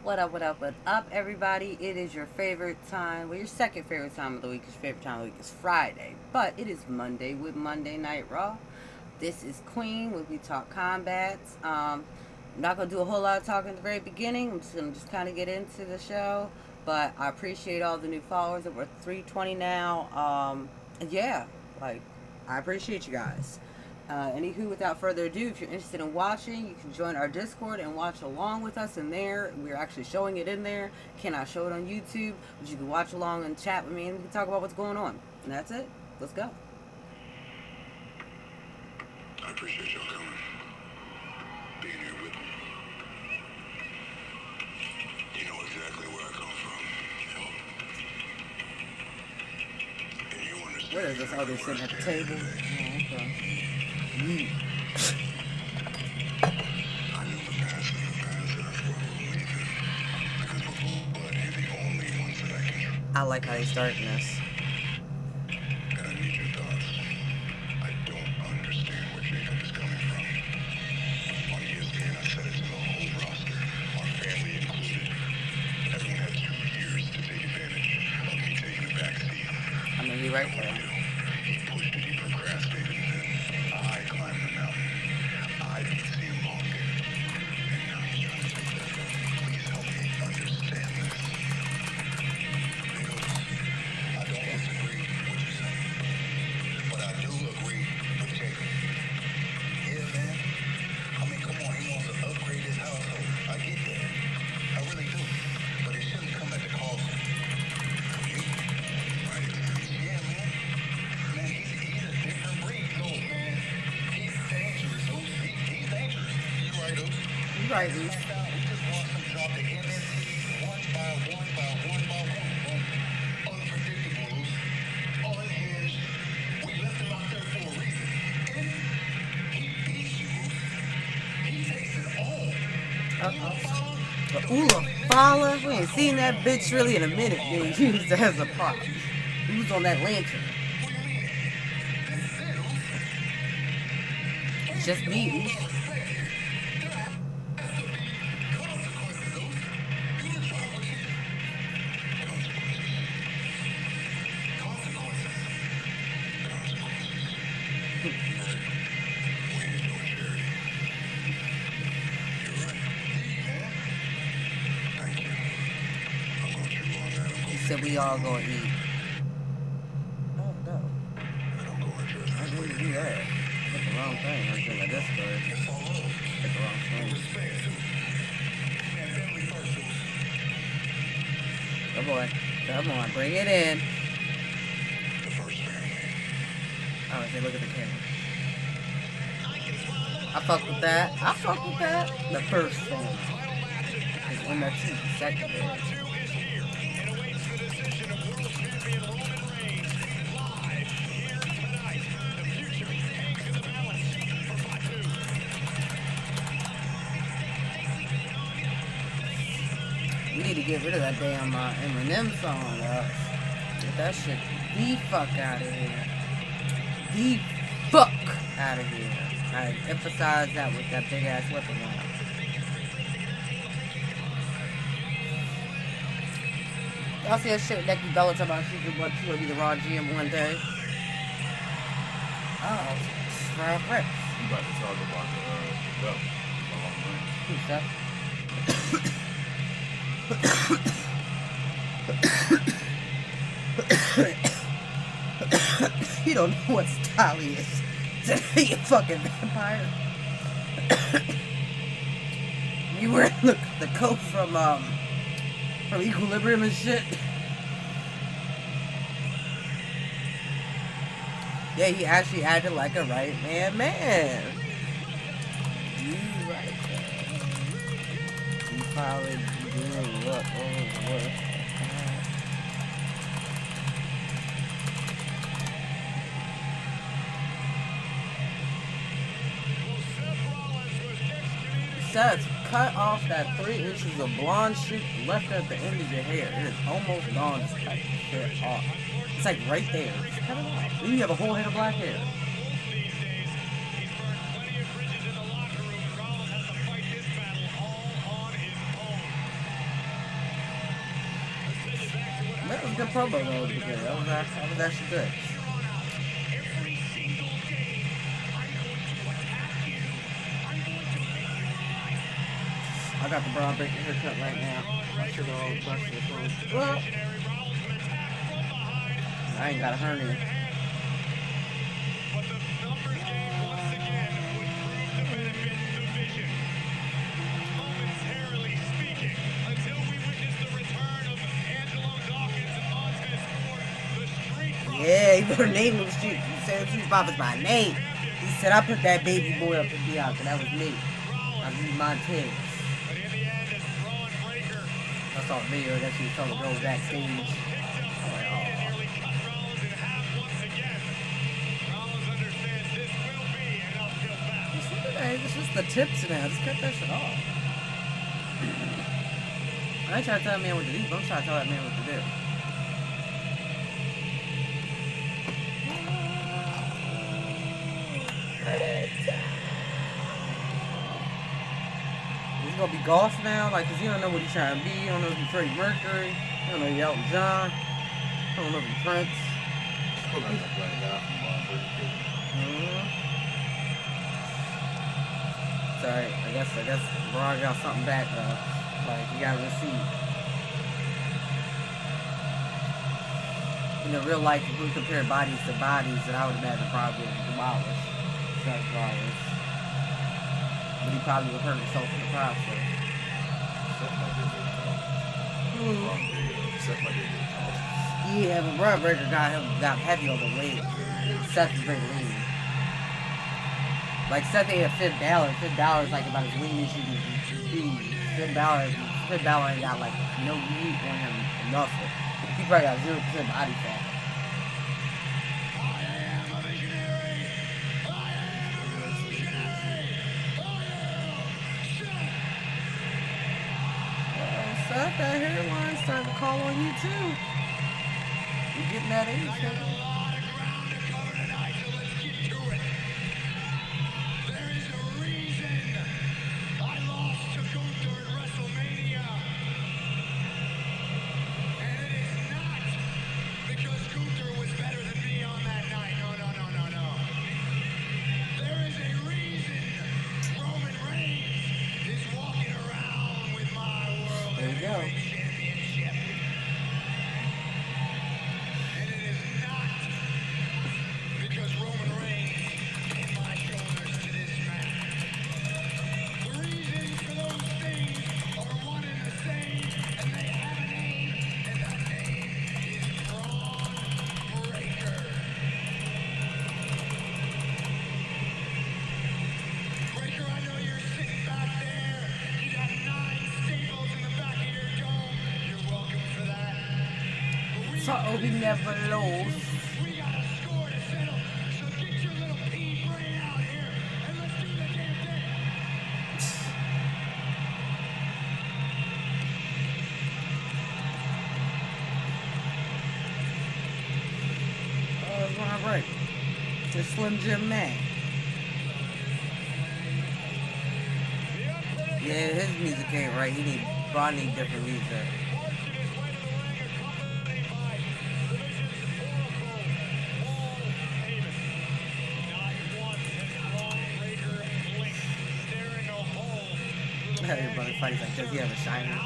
What up, everybody? It is your favorite time. Well, your second favorite time of the week. Your favorite time of the week is Friday. But it is Monday with Monday Night Raw. This is Queen with We Talk Combats. I'm not going to do a whole lot of talking at the very beginning. I'm just going to kind of get into the show. But I appreciate all the new followers. We're 320 now. Yeah, like, I appreciate you guys. Anywho, without further ado, if you're interested in watching, you can join our Discord and watch along with us in there. We're actually showing it in there. Cannot show it on YouTube, but you can watch along and chat with me, and we can talk about what's going on. And that's it. Let's go. I appreciate y'all coming, being here with me. You know exactly where I come from, and you understand. Where is this? Oh, they're sitting at the table. Oh, okay. I knew the past and that's why we're leaving. Because Blood ain't the only ones that I can trust. I like how they starting this. And I need your thoughts. I don't understand where Jacob is coming from. On ESPN, I said it to the whole roster, our family included. Everyone had 2 years to take advantage of me taking the back seat. I mean, you're right there. He pushed it, he procrastinated, and I climbed the mountain. I beat CM Punk. And now he's trying to take that back. Please help me understand this. Because I don't disagree with what you're saying. But I do agree with Jacob. Yeah, man. I mean, come on, he wants to upgrade his household. I get that. I really do. But it shouldn't come at the cost of you. Right? Yeah, man. Man, he's a different breed. No, man. He's dangerous, Oos. He's dangerous. You're right, Oos. You're right, Oos. We just watched him drop the MNT one by one. Unpredictable, Oos. Unhinged. We left him out there for a reason. If he beats you, Oos, he takes it all. The Ulafala, we ain't seen that bitch really in a minute being used as a prop. Who's on that lantern? It's just me. He said we all gonna eat. Oh no. I didn't do that. Hit the wrong thing. I was in my Discord. Hit the wrong thing. Come on. Come on. Bring it in. Oh, say look at the camera. I fuck with that. I fuck with that. The first thing is when that's secondary. We need to get rid of that damn Eminem song, get that shit the fuck out of here. The fuck out of here. I emphasize that with that big ass weapon one. Y'all see that shit with Becky Lynch about she would be the Raw GM one day? Oh, right. You about to talk about the belt. Who's that? You don't know what style he is. You fucking vampire. You wearing the coat from Equilibrium and shit. Yeah, he actually acted like a right man. You right there. He probably doing what? Seth, cut off that 3 inches of blonde streak left at the end of your hair. It is almost gone. Just cut the shit off. It's like right there. Just cut it off. Then you have a whole head of black hair. promo though at the beginning. That was actually good. I got the Braun Breaker haircut right now. I should have always brushed this one. Well, I ain't got a hernia. Yeah, he put her name on the street. He said Street Profits by name. He said, I put that baby boy up in Bianca. That was me. I was Montez. I saw a video that she was telling the girls backstage. I'm like, oh. Hey, it's just the tips now. Just cut that shit off. I ain't trying to tell that man what to do, but I'm trying to tell that man what to do. He's gonna be golf now, like, cause you don't know what he's trying to be. You don't know if he's Freddie Mercury. You don't know if he's Elton John. You don't know if he's Prince. Sorry, I guess Braun got something back though. Like, he got a receipt. In real life, if we compare bodies to bodies, then I would imagine probably demolished. Seth Rollins. But he probably would hurt himself in the process. Yeah, but Braun Breaker got heavy on the weight. Seth is very lean. Like Seth ain't a Finn Balor. Finn Balor's like about as lean as you can be. Finn Balor ain't got like no meat on him, nothing. He probably got 0% body fat. Seth, that hairline's starting to call on you too. You're getting that age, huh? So we never lose. It's not right. It's Slim Jim Man. Yeah, his music ain't right. Braun need different music. Everybody fights like, does he have a shiner?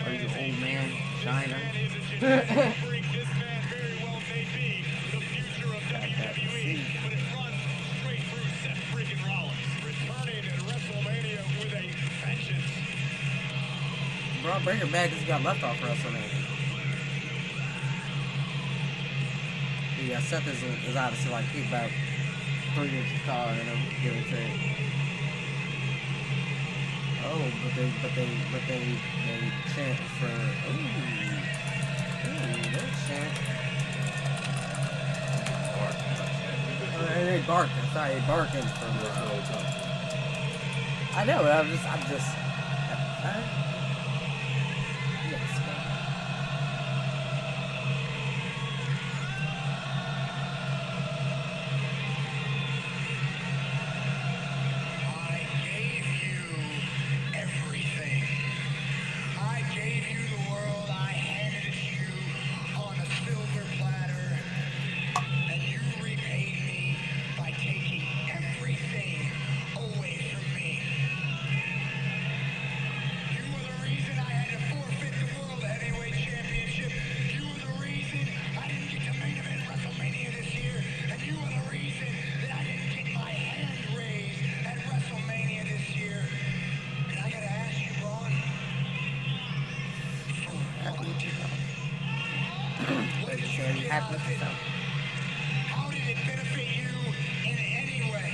Are you an old man shiner? Braun Breaker back because he got left off WrestleMania. Yeah, Seth is obviously like he's about 3 inches taller than him, give or take. Oh, but they chant for they chant. They barking. Sorry, they barking for. I know. I'm just. Yes. I gave you the world, I you. Are you happy with yourself? How did it benefit you in any way?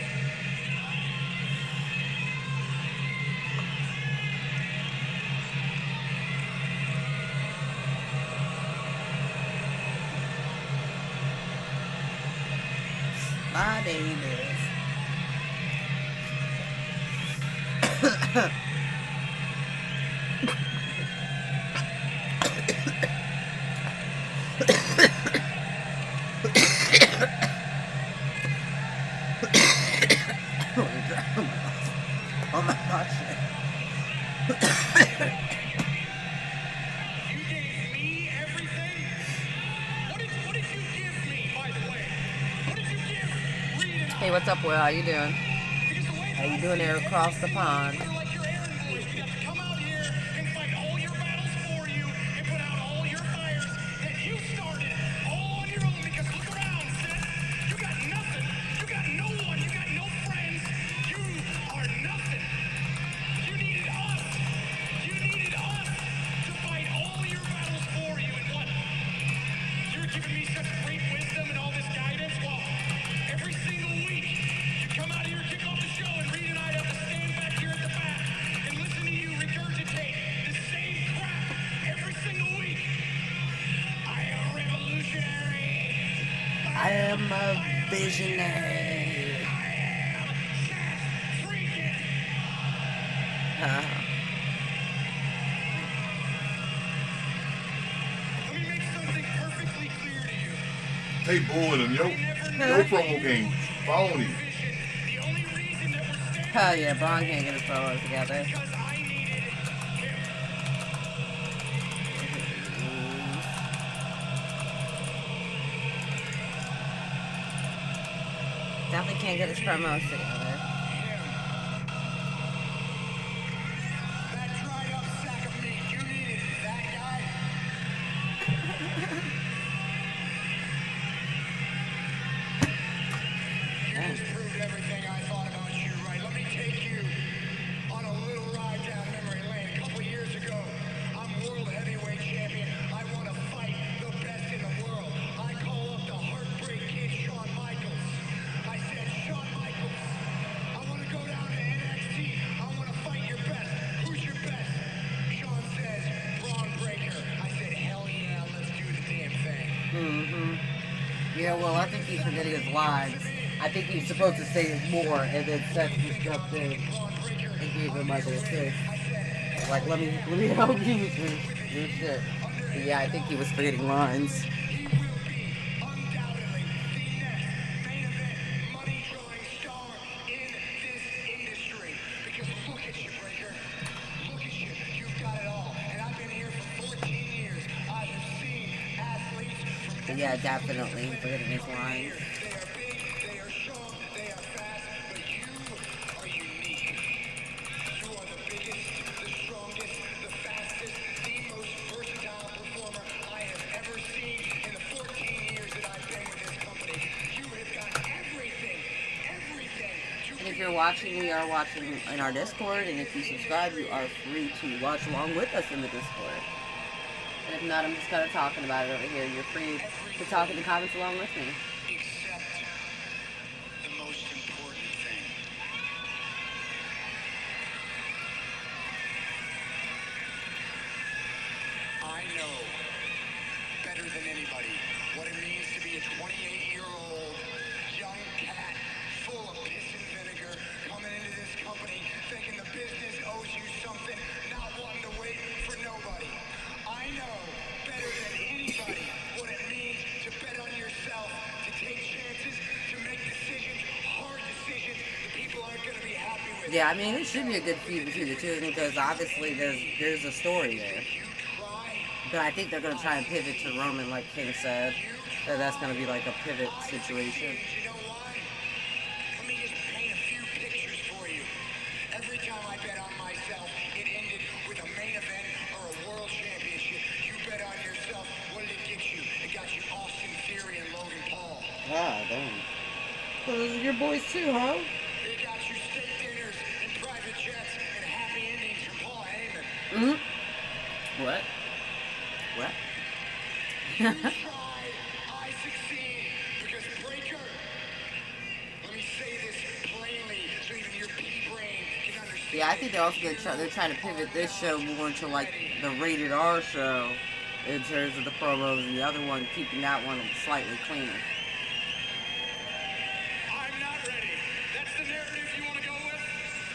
My name is. Oh my gosh. You gave me everything? What did you give me, by the way? What did you give Reed and I? Hey, what's up, Will? How you doing? Because the way How you doing there across the pond? we're like your errand boys. We got to come out here and fight all your battles for you and put out all your fires that you started all on your own. Because look around, Seth. You got nothing. You got no one. You got no friends. You are nothing. You needed us. You needed us to fight all your battles for you. And what? You're giving me such great wisdom and all this guidance. Well, every single week you come out here, kick off the show, and Reed and I have to stand back here at the back and listen to you regurgitate the same crap every single week. I am a revolutionary. I am a visionary. I am Seth Freakin'. Let me make something perfectly clear to you. They booing him, yo. No promo game. Phony. The only reason that we're standing Hell yeah, Braun can't get his promos together. because I needed him. Definitely can't get his promos together. That dried up sack of meat, you needed that guy. You just proved everything I thought about you, right? Let me take you on a little ride down memory lane. A couple years ago, I'm world heavyweight champion. I want to fight the best in the world. I call up the Heartbreak Kid, Shawn Michaels. I said, Shawn Michaels, I want to go down to NXT. I want to fight your best. Who's your best? Shawn says, Braun Breaker. I said, hell yeah, let's do the damn thing. Mm-hmm. Yeah, well, I think he's forgetting his lines. I think he's supposed to say more, and then Seth just jumped in and gave him like an assist. Like, let me help you with your shit. But yeah, I think he was forgetting lines. He will be undoubtedly the next main event money drawing star in this industry. Because look at you, Breaker. Look at you. You've got it all. And I've been here for 14 years. I have seen athletes from But yeah, definitely forgetting his lines. They are big, they are strong, they are fast, but you are unique. You are the biggest, the strongest, the fastest, the most versatile performer I have ever seen in the 14 years that I've been with this company. You have got everything, everything. And if you're watching, we are watching in our Discord, and if you subscribe, you are free to watch along with us in the Discord. And if not, I'm just kind of talking about it over here. You're free to talk in the comments along with me. Except the most important thing. I know better than anybody what it means to be a 28-year-old young cat full of piss and vinegar coming into this company thinking the business owes you something, not wanting to wait for nobody. I know better than anybody what it means to bet on yourself, to take chances, to make decisions, hard decisions that people aren't going to be happy with. Yeah, I mean, it should be a good feud between the two of them because obviously there's a story there. You try, But I think they're going to try and pivot to Roman, like King said. That that's going to be like a pivot situation. you know why? Let me just paint a few pictures for you. Every time I bet on myself, it ended with a main event or a world championship. You bet on yourself, what did it get you? It got you Austin Theory and Logan Paul. Ah, damn. So those are your boys too, huh? It got you steak dinners and private jets and happy endings from Paul Heyman. Mm-hmm. What? What? You tried Yeah, I think they're also they're trying to pivot this show more into like the rated R show in terms of the promos, and the other one keeping that one slightly cleaner. I'm not ready. That's the narrative you want to go with?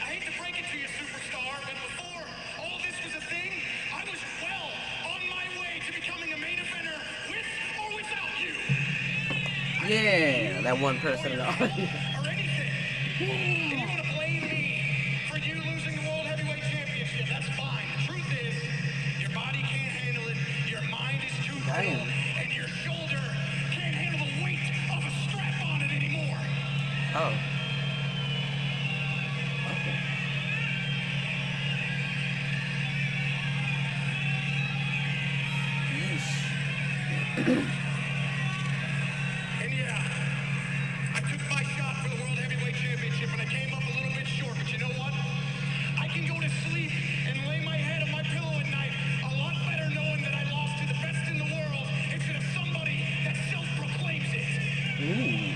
I hate to break it to you, superstar, but before all this was a thing, I was well on my way to becoming a main eventer with or without you. Yeah, that one person in the audience. Or anything. And you want to blame me for you losing the World Heavyweight Championship. That's fine. The truth is, your body can't handle it, your mind is too cold, and your shoulder can't handle the weight of a strap on it anymore. Oh. Okay. Yeesh. And yeah, I took my shot for the World Heavyweight Championship and I came up a little bit short, but you know what? I can go to sleep and lay my head on my pillow at night a lot better knowing that I lost to the best in the world instead of somebody that self-proclaims it. Ooh.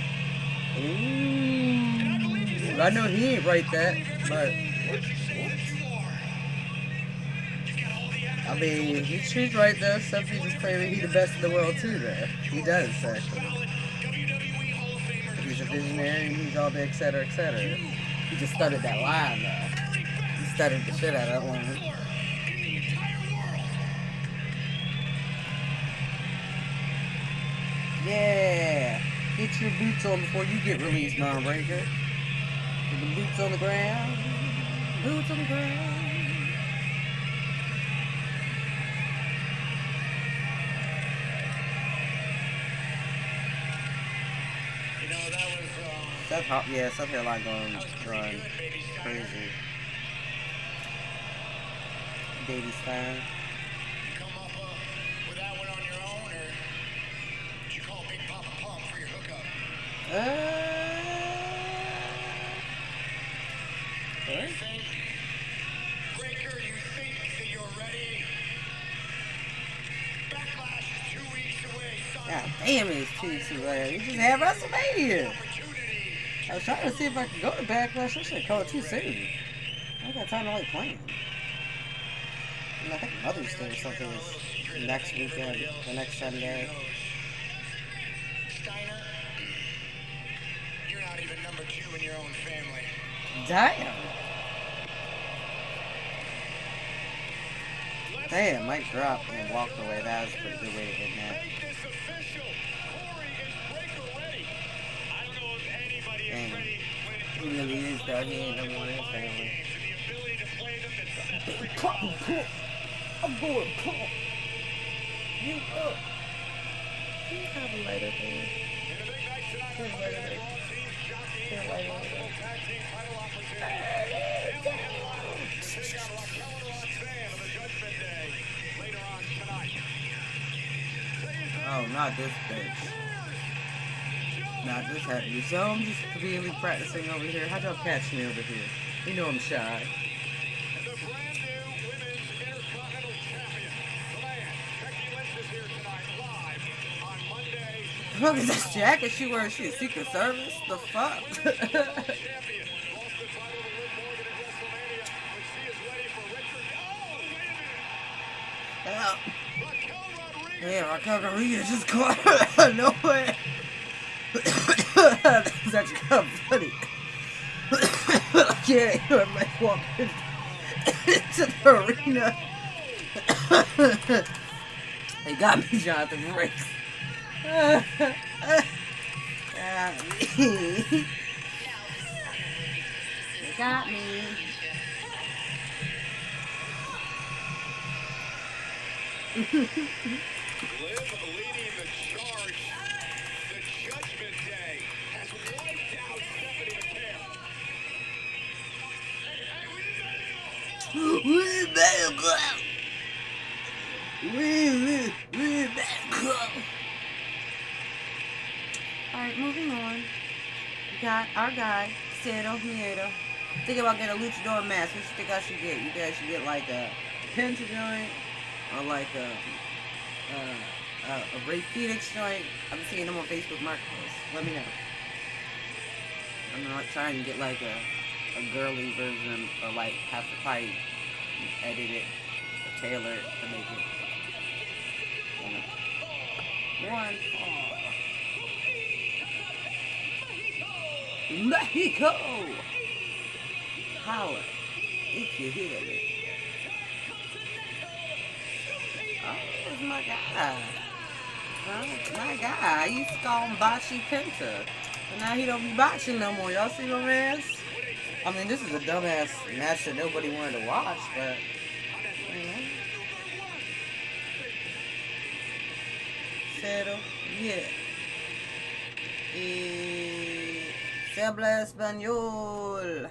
And I believe you said I know he ain't right that, but what you say that you are. You got all the I mean, he's right there. Except he's just claiming he's the best in the world too. There, he does actually. WWE Hall of Famer. He's a visionary and he's all the etc. etc. He just stuttered that line though. He stuttered the shit out of that line. In the entire world. Yeah. Get your boots on before you get released, non-breaker. Put the boots on the ground. Boots on the ground. You know, that was Seth had a lot going on. Crazy. Baby style. come up with that one on your own, or did you call Big Papa Pump for your hookup? You think, Breaker, you think that you're ready? Backlash is 2 weeks away, son. God damn it, it's too away. We just had WrestleMania. Opportunity. I was trying to see if I could go to Backlash. I should have called too soon. I ain't got time to like plan. And I think Mother's Day or something is next weekend, the next Sunday. Steiner, you're not even number 2 in your own family. Damn. Damn, Mike dropped and walked away. That was a pretty good way to end that. Make this official. Corey is Breaker ready. I don't know if anybody is Damn. ready He when really is, though. He ain't number one in his family. the ability to play them that sets free. I'm going pull. You up. Do you have a lighter thing? And a big night tonight Turn on lighter Monday there. Night Raw teams jockeying Turn for lighter possible there. tag team title opportunities. Bailey and Rollins to take on Raquel and Roxanne on the Judgment Day later on tonight. Say his name. Oh, not this bitch. Not this happy. So I'm just really practicing over here. How'd y'all catch me over here? You know I'm shy. The brand new women's Intercontinental Champion, the man, Becky Lynch is here tonight, live on Monday. Look at this jacket she wears. She a Secret Service? The fuck? Champion lost the title to Liv Morgan at WrestleMania, but she is ready for Richard. Oh, wait a minute. Raquel Rodriguez. Yeah, Raquel Rodriguez just caught her. No way. That's actually kind of funny. Yeah, I'm like walking into the arena. They got me, Jonathan Briggs. They got me. Liv leading the charge. The Judgment Day has wiped out Stephanie McMahon. We better go. We better go. Alright, moving on. We got our guy, Cero Miedo. Think about getting a luchador mask. What you think I should get? You think I should get like a Penta joint? Or like a Rey Phoenix joint? I've been seeing them on Facebook Marketplace. Let me know. I'm not trying to get like a a girly version, or like have to probably edit it or tailor it to make it, you know. One for Mexico. Holla if you hear me. Oh, it's my guy. Oh, my guy. I used to call him Bocce Penta. But now he don't be botching no more. Y'all see my man's? I mean, this is a dumbass match that nobody wanted to watch, but, you know. Cero, yeah. Se habla español.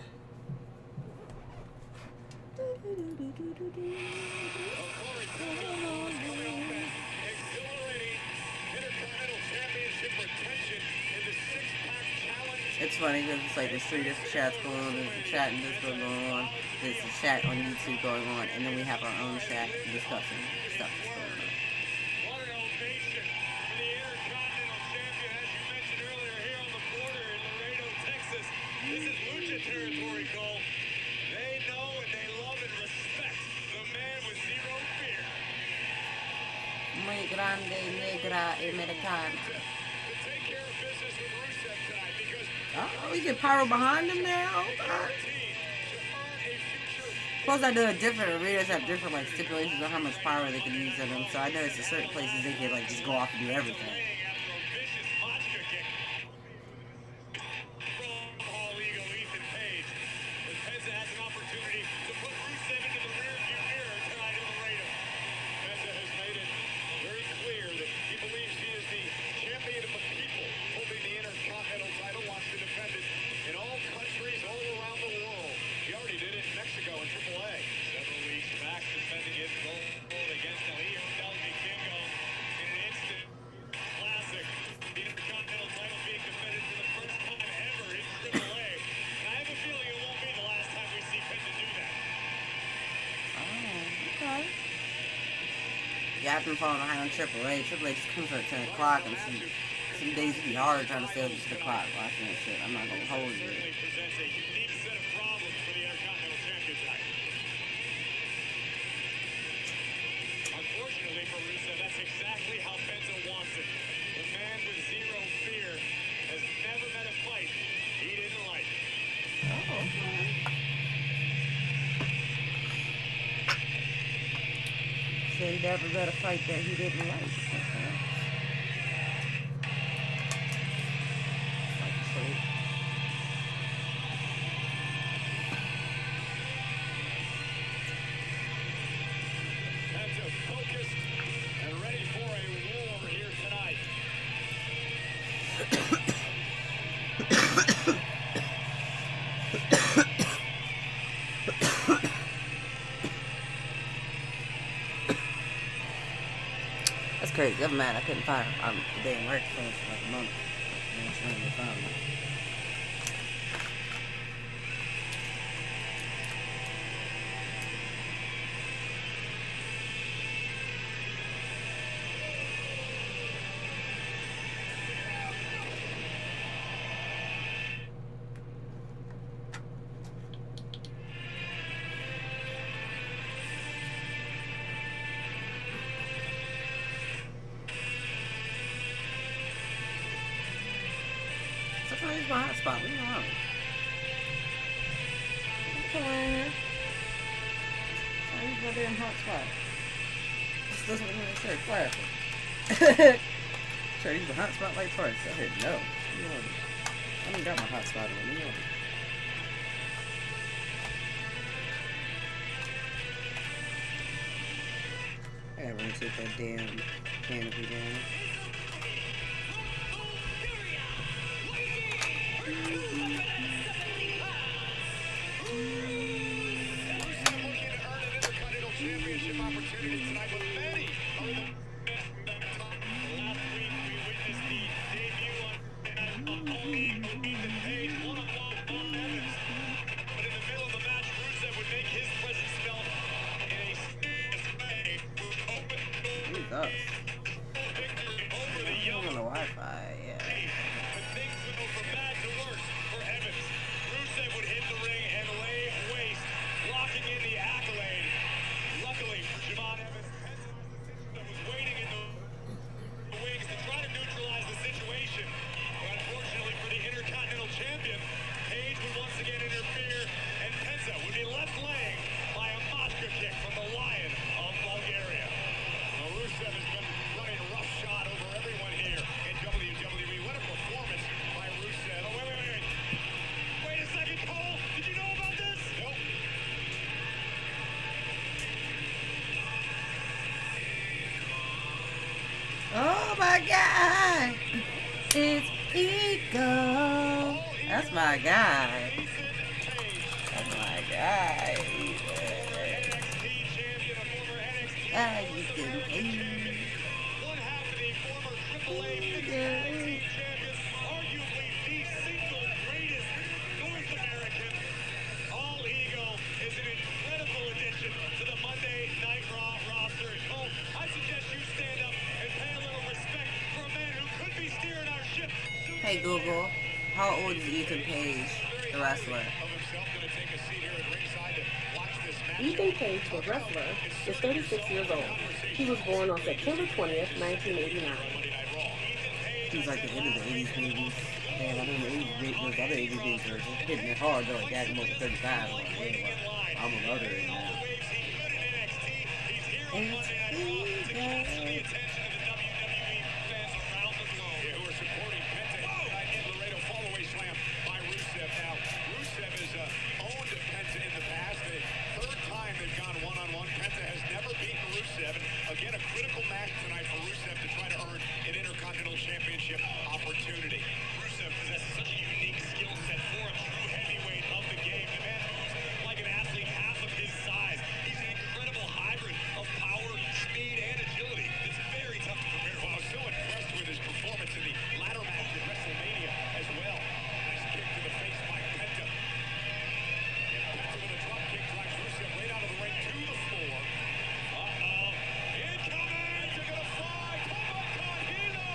It's funny because it's like there's 3 different chats going on. There's a chat in Discord going on. There's a chat on YouTube going on. And then we have our own chat discussing stuff that's going on. Domination for the Intercontinental Champion, as you mentioned earlier, here on the border in Laredo, Texas. This is Lucha territory, Cole. They know and they love and respect the man with zero fear. Muy grande, negra, americana. To take care of business with Rusev tonight because Oh, we get pyro behind him now. team to earn a future. Plus, I know different arenas have different like stipulations on how much pyro they can use in them. So I noticed at certain places they can like just go off and do everything. After a vicious monster kick from All Eagle Ethan Page. But Penta has an opportunity to put Rusev into the rearview mirror tonight in Laredo. Penta has made it very clear that he believes he is the champion of the people, holding the Intercontinental title, wants to defend it in all countries all around the world. He already did it in Mexico in AAA. Several weeks back, defending his gold against El Vikingo in an instant classic. The Intercontinental title being defended for the first time ever in AAA. And I have a feeling it won't be the last time we see Penta do that. Oh, okay. Yeah, I've been following behind on AAA. AAA just comes at 10 o'clock, and some days it be hard trying to stay up to 10 o'clock watching that shit. I'm not gonna hold you. Certainly presents a unique set of problems for the Intercontinental Champion tonight. Unfortunately for Rusev, that's exactly how Penta wants it. The man with zero fear has never met a fight he didn't like. Oh, okay. So he never met a fight that he didn't like. Okay. Like, sweet. Penta focused and ready for a war here tonight. That's crazy. I'm mad I couldn't find her. I'm damn work for like a month. And it's finally found me. Sometimes it's my hotspot. Leave me alone. Come on here. I use my damn hotspot. This doesn't mean it's very flashing. Try to use the hotspot like twice. I said no. You know, I ain't got my hotspot on. You know. I gotta run take that damn canopy down. Championship opportunity tonight, but many are the best. Last week we witnessed the debut of Ethan Page, one-on-one on Evans. But in the middle of the match, Rusev would make his presence felt in a serious way. Open Who's us? victory over the I'm young on the Wi-Fi, yeah. But things would go from bad to worse for Evans. Rusev would hit the ring my guy. It's Ego. That's my guy. That's my guy. Ah, you can pay. One half of the former AAA Mixed Tag Team Champions, arguably the single greatest North American. All Ego is an incredible addition to the Monday Night Raw roster. Cole, I suggest you stand up and pay a little respect for a man who could be steering our ship. Hey Google, how old is Ethan Page, the wrestler? Ethan Page, the wrestler, is 36 years old. He was born on September 20th, 1989. He's like the end of the 80s movies. Man, I know the 80s movies, those other 80s movies are hitting it hard. They're like, yeah, I'm over 35. I'm like, yeah, well, I'm a mother in now. It's Ego. Who are supporting Penta in Laredo fallaway slam by Rusev. Now, Rusev has owned Penta in the past. The third time they've gone one-on-one. Penta has never beaten Rusev. And again, a critical match tonight for Rusev to try to earn an Intercontinental Championship opportunity. Rusev possesses such a unique skill set for a true heavyweight of the game. The man moves like an athlete half of his size. He's an incredible hybrid of power, speed, and agility. It's very tough to prepare for. I was so impressed with his performance in the ladder match at WrestleMania as well. Nice kick to the face by Penta. And Penta with a drop kick drives Rusev right out of the ring to the floor. Uh-oh. Incoming! They're gonna fly! Tomohiro!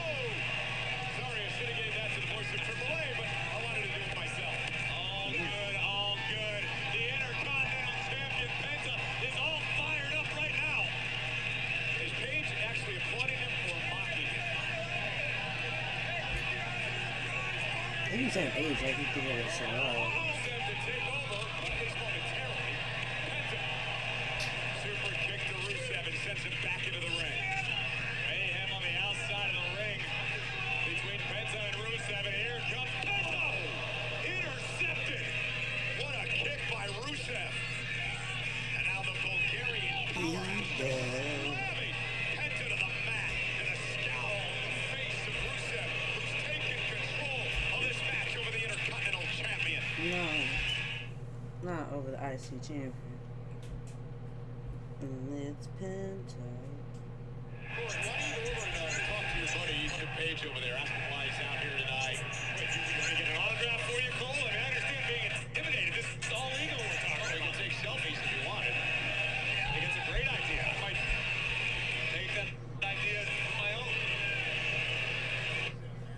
Sorry, I should have gave that to the voice of AAA, but I wanted to do it myself. All good, all good. The Intercontinental Champion Penta is all fired up right now. Is Page actually applauding him or mocking him? I think he's saying Page, like he's doing it so well. Rusev to take over, at least momentarily. Penta. Super kick to Rusev and sends him back into the ring. Mayhem on the outside of the ring between Penta and Rusev, and here comes Penta! Intercepted! What a kick by Rusev! And now the Bulgarian slamming Penta to the mat, and a scowl on the face of Rusev, who's taken control of this match over the Intercontinental Champion. No, not over the IC champion. And it's Penta. Why don't you go over and talk to your buddy Ethan Page over there? Ask him why he's out here tonight. Wait, you want to get an autograph for you, Cole? I mean, I understand being intimidated. This is all Ego we're talking about. You can take selfies if you wanted. I think it's a great idea. I might take that idea for my own.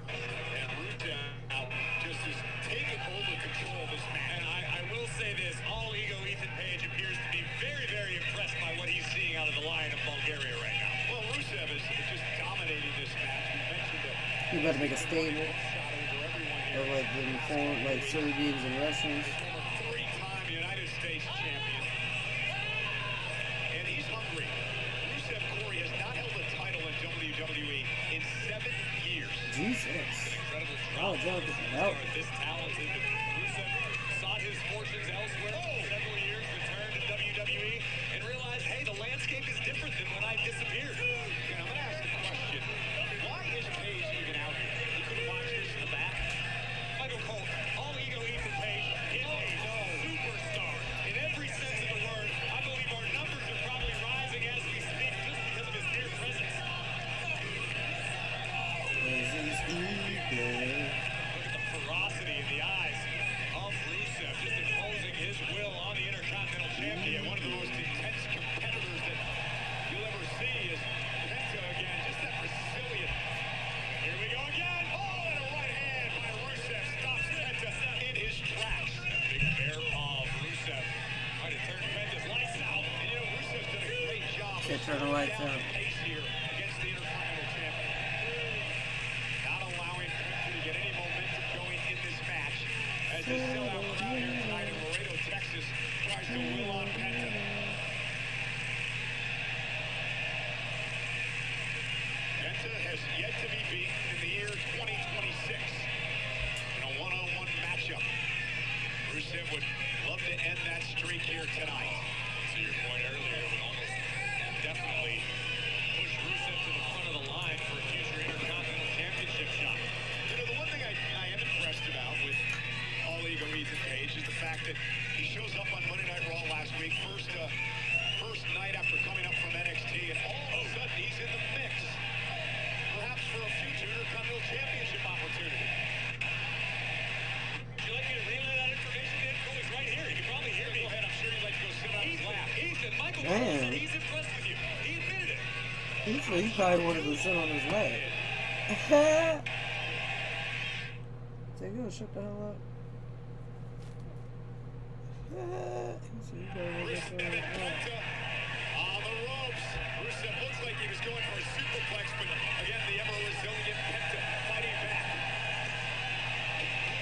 And Rusev now just is taking over control of this match. And I will say this, all Ego Ethan Page appears to be very, very impressed by what he's seeing out of the Lion of Bulgaria right now. Well, Rusev is just dominating this match. We mentioned that You better make a stable shot over everyone here. of like the form, like surgeons and wrestlers. Former three-time United States champion. And he's hungry. Rusev Corey has not held a title in WWE in 7 years. Jesus. Incredible Oh, John, get the belt. This talented Rusev sought his fortunes elsewhere for several years, returned to WWE, and realized, hey, the landscape is different than when I disappeared. And I'm going to ask a question. Why is Page even out here? He could have watched this in the back. Michael Cole, all Ego Ethan Page is a superstar. In every sense of the word, I believe our numbers are probably rising as we speak just because of his mere presence. This is Ego. Look at the ferocity in the eyes of Rusev, just imposing his will on the Intercontinental Champion. One of the most intense competitors that you'll ever see is Penta again, just that resilient. Here we go again. Oh, and a right hand by Rusev stops Penta in his tracks. Big bear paw of Rusev trying to turn Penta's lights out. And you know, Rusev's done a great job of Can't turn the lights slowing down out. the pace here against the Intercontinental Champion. Not allowing Penta to get any momentum going in this match as the sellout crowd here tonight in Laredo, Texas tries to will on Penta. Penta has yet to be beaten in the year 2026 in a one-on-one matchup. Rusev would love to end that streak here tonight. To your point earlier, it would almost definitely push Rusev to the front of the line for a future Intercontinental Honestly, he probably wanted to sit on his leg. Take it, shut the hell up. On the ropes. Rusev looks like he was going for a superplex, but again, the ever-resilient Penta fighting back.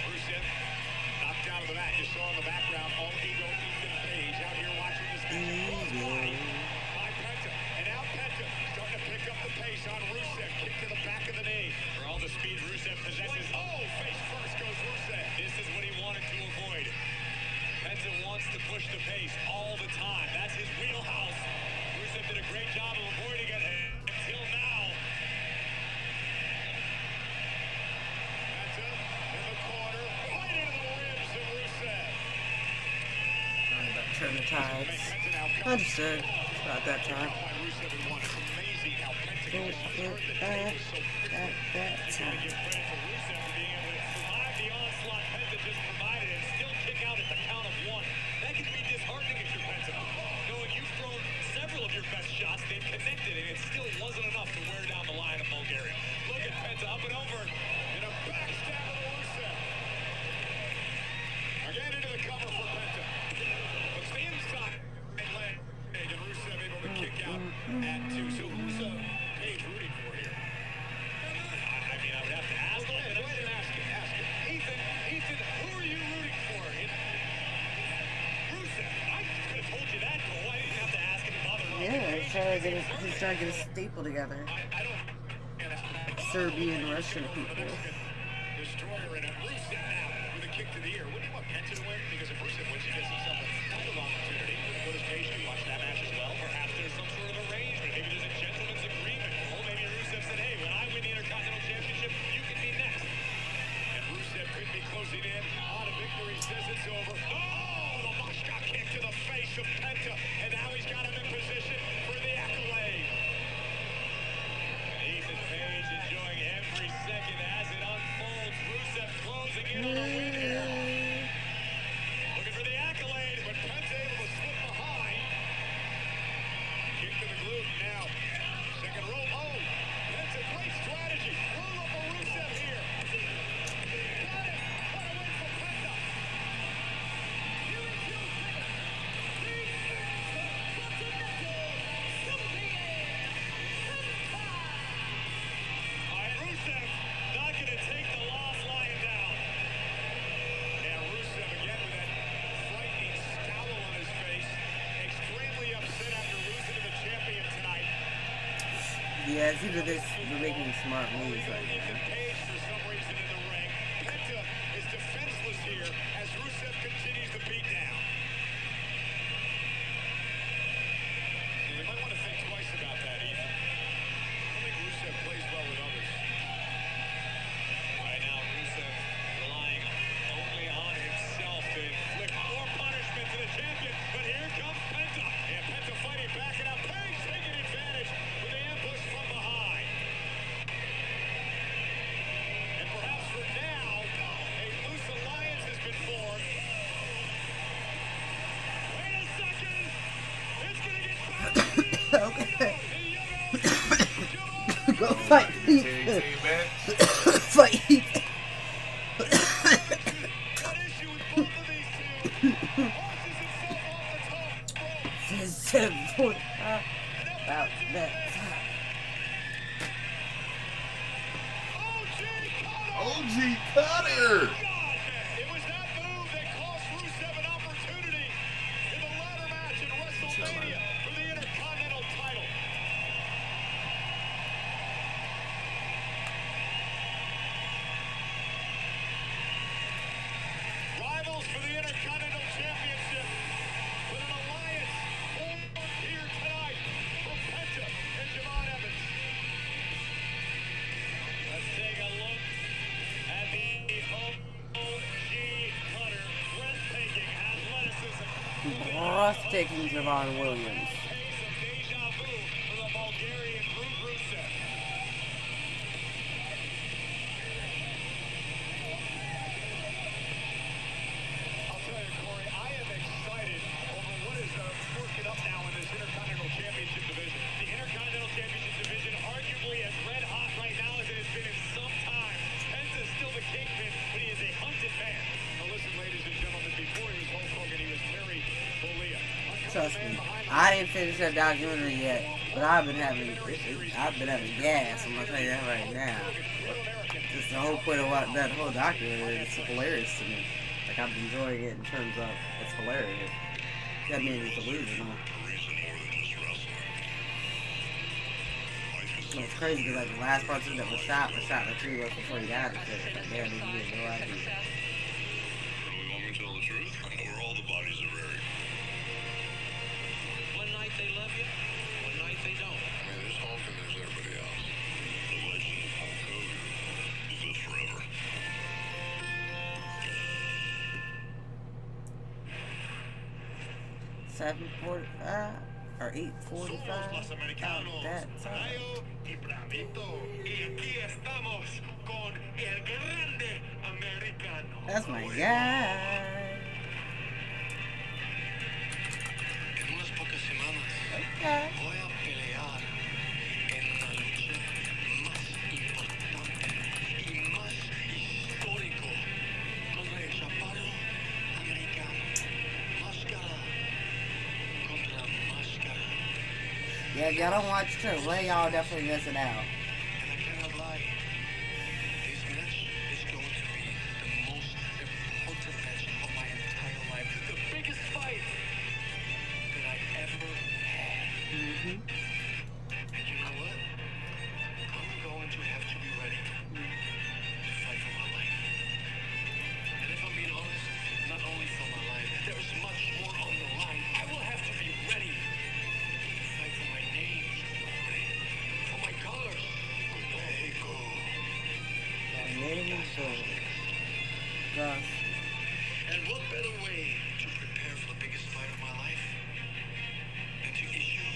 Rusev knocked out of the mat. You saw in the background, all ego Ethan Page out here watching this match. By Penta. And now Penta starting to pick up the pace on Rusev. Kick to the back of the knee. For all the speed Rusev possesses. Oh, face first goes Rusev. This is what he wanted to avoid. Penta wants to push the pace all the time. That's his wheelhouse. Rusev did a great job of avoiding it until now. Penta in the corner, right into the ribs of Rusev. I'm about to turn the tides. Understood. It's about that time. Rusev had won. It's amazing how Penta Don't goes get back at that time. give credit to Rusev for being able to survive the onslaught Penta just provided and still kick out at the count of one. That can be disheartening if you're Penta. Knowing you've thrown several of your best shots, they've connected, and it still wasn't enough to wear down the line of Bulgaria. Look at Penta up and over, and a backstab of Rusev. Again into the cover for Penta. Looks the inside leg, and Rusev able to kick out at two. So who's Page rooting for here? I mean, I would have to ask him. Go ahead and ask him. Ethan, who are you rooting for? Rusev. I could have told you that, Cole. I didn't have to ask him about it. Yeah, he's trying to get a staple together. I don't. Serbian, Russian people. Destroyer in it. Rusev now with a kick to the ear. Wouldn't you want Penta to win? Because if Rusev wins, he gets himself a title opportunity. What does Page do? Watch that match as well? Perhaps there's some sort of arrangement. Maybe there's a gentleman's agreement. Or maybe Rusev said, hey, when I win the Intercontinental Championship, you can be next. And Rusev could be closing in on a victory. Says it's over. Oh, the Mashka kick to the face of Penta. And now he's got him in position for the accolade. And Ethan Page enjoying every second as it unfolds. Rusev closing in on the win here. Looking for the accolade, but Penta able to slip behind. Kick to the glute now. Second rope. Oh, Penta, great strategy. Roll up for Rusev here. Got it. What a win for Penta. Rusev not going to take the loss lying down. And Rusev again with that frightening scowl on his face. Extremely upset after losing to the champion tonight. Yeah, it's either this, we're making smart moves right now. Page for some reason in the ring. Penta is defenseless here as Rusev continues the beatdown. You might want to think twice about that, Ethan. I don't think Rusev plays well with others. Right now, Rusev relying only on himself to inflict more punishment to the champion. But here comes Penta. And Penta fighting back, and now Page taking advantage with the ambush from behind. And perhaps for now, a loose alliance has been formed. Wait a second. It's going to get back to the Okay. Go Go fight Heath. Fight Heath. An issue with both of these two. Launches himself off the top rope. 7 point. About that time. OG Cutter. It was that move that cost Rusev an opportunity in the ladder match in WrestleMania for the Intercontinental title. Rivals for the Intercontinental Championship with an alliance formed here tonight from Penta and Devon Evans. Let's take a look at the OG Cutter. Breathtaking athleticism. Breathtaking Javon Williams. Case of deja vu for the Bulgarian Rusev. I'll tell you, Corey, I am excited over what is working up now in this Intercontinental Championship division. The Intercontinental Championship division trust me. I didn't finish that documentary yet, but I've been having gas. I'm gonna tell you that right now. Just the whole point of what that whole documentary is hilarious to me. Like I'm enjoying it in terms of it's hilarious. That means it's delusional. And it's crazy because like the last person that was shot like 3 months before he died and shit. Like, yeah, nigga, you had no idea. Really want me to tell the truth? I know where all the bodies are buried. One night they love you, one night they don't. I mean, there's Hulk and there's everybody else. The legend of Hulk Hogan will live forever. $7.45 or $8.45. Los americanos, That time. Rayo y Bravito. Y aquí estamos con el grande americano. That's my guy. En unas pocas semanas Okay. voy a pelear en la lucha más importante y más histórico contra el chaparro americano. Máscara contra máscara. Yeah, if y'all don't watch the Ray, y'all definitely missing out. And I cannot lie. This match is going to be the most important match of my entire life. The biggest fight that I ever had. Mm-hmm. And you know what? I'm going to have to be ready to fight for my life. And if I'm being honest, not only for my life, there's much more on the line. I will have to be ready to fight for my name, for my colors. Mexico. Gosh. And what better way to prepare for the biggest fight of my life than to issue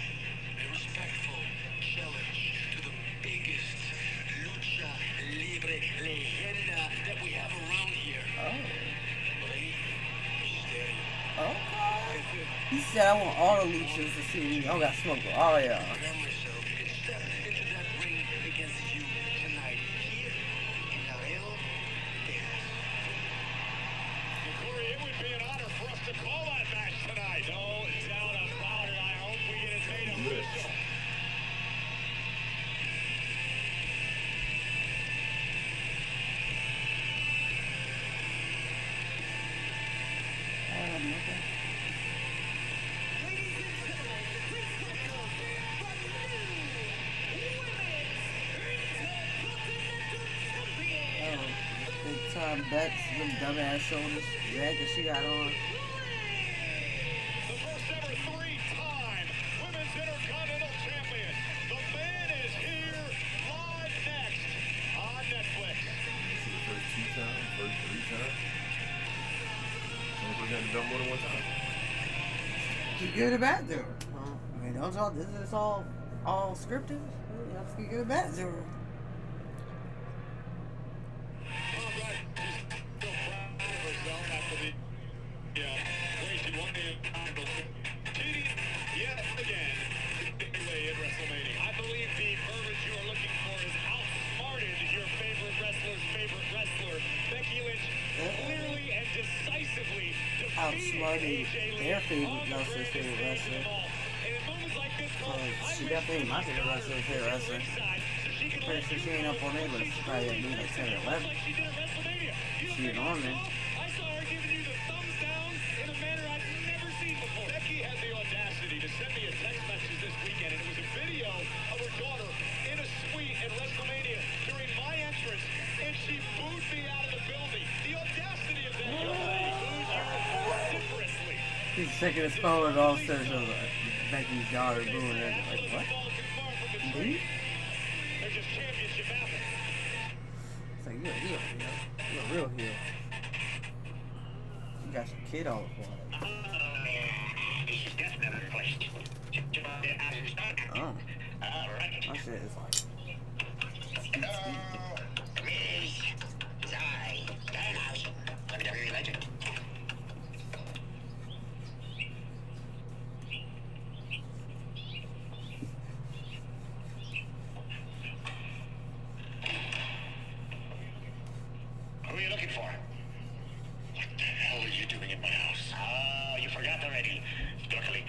a respectful challenge to the biggest lucha libre leyenda that we have around here. Rey Mysterio. Okay. He said I want all the luchas to see me. I got smoke with all y'all. Prepare myself and step into that ring against you tonight here in Laredo, Texas. And Corey, it would be an honor for us to call that match tonight. No doubt about it. I hope we get it made official. Big time bets, them dumbass shoulders, jacket she got on. The first ever 3-time Women's Intercontinental Champion. The man is here live next on Netflix. This is the first 2 times, first 3 times. Somebody had to done more than 1 time. Keep giving it back to her. I mean, don't y'all, this is all scripted. You have to keep giving it back to her. Well, I'm glad she's still proud of herself after the way she won the Intercontinental. Cheating yet again at WrestleMania. I believe the verbiage you are looking for is outsmarted your favorite wrestler's favorite wrestler. Becky Lynch clearly and decisively Outsmarted their favorite wrestler's favorite wrestler. She definitely my favorite wrestler's favorite wrestler. Pretty sure she ain't up on their list. She's probably at me like 10 or 11. She ain't on there. I saw her giving you the thumbs down in a manner I've never seen before. Becky had the audacity to send me a text message this weekend, and it was a video of her daughter in a suite at WrestleMania during my entrance, and she booed me out of the building. The audacity of that young lady booed you vociferously. He's checking his phone and all of a sudden shows Becky's daughter booing her. Like, what? Me? They're just championship apples. It's like, you're a heel, you know? You're a real heel. You got your kid all for it. Oh. My shit is like... WWE legend. Who are you looking for? What the hell are you doing in my house? Oh, you forgot already. Luckily,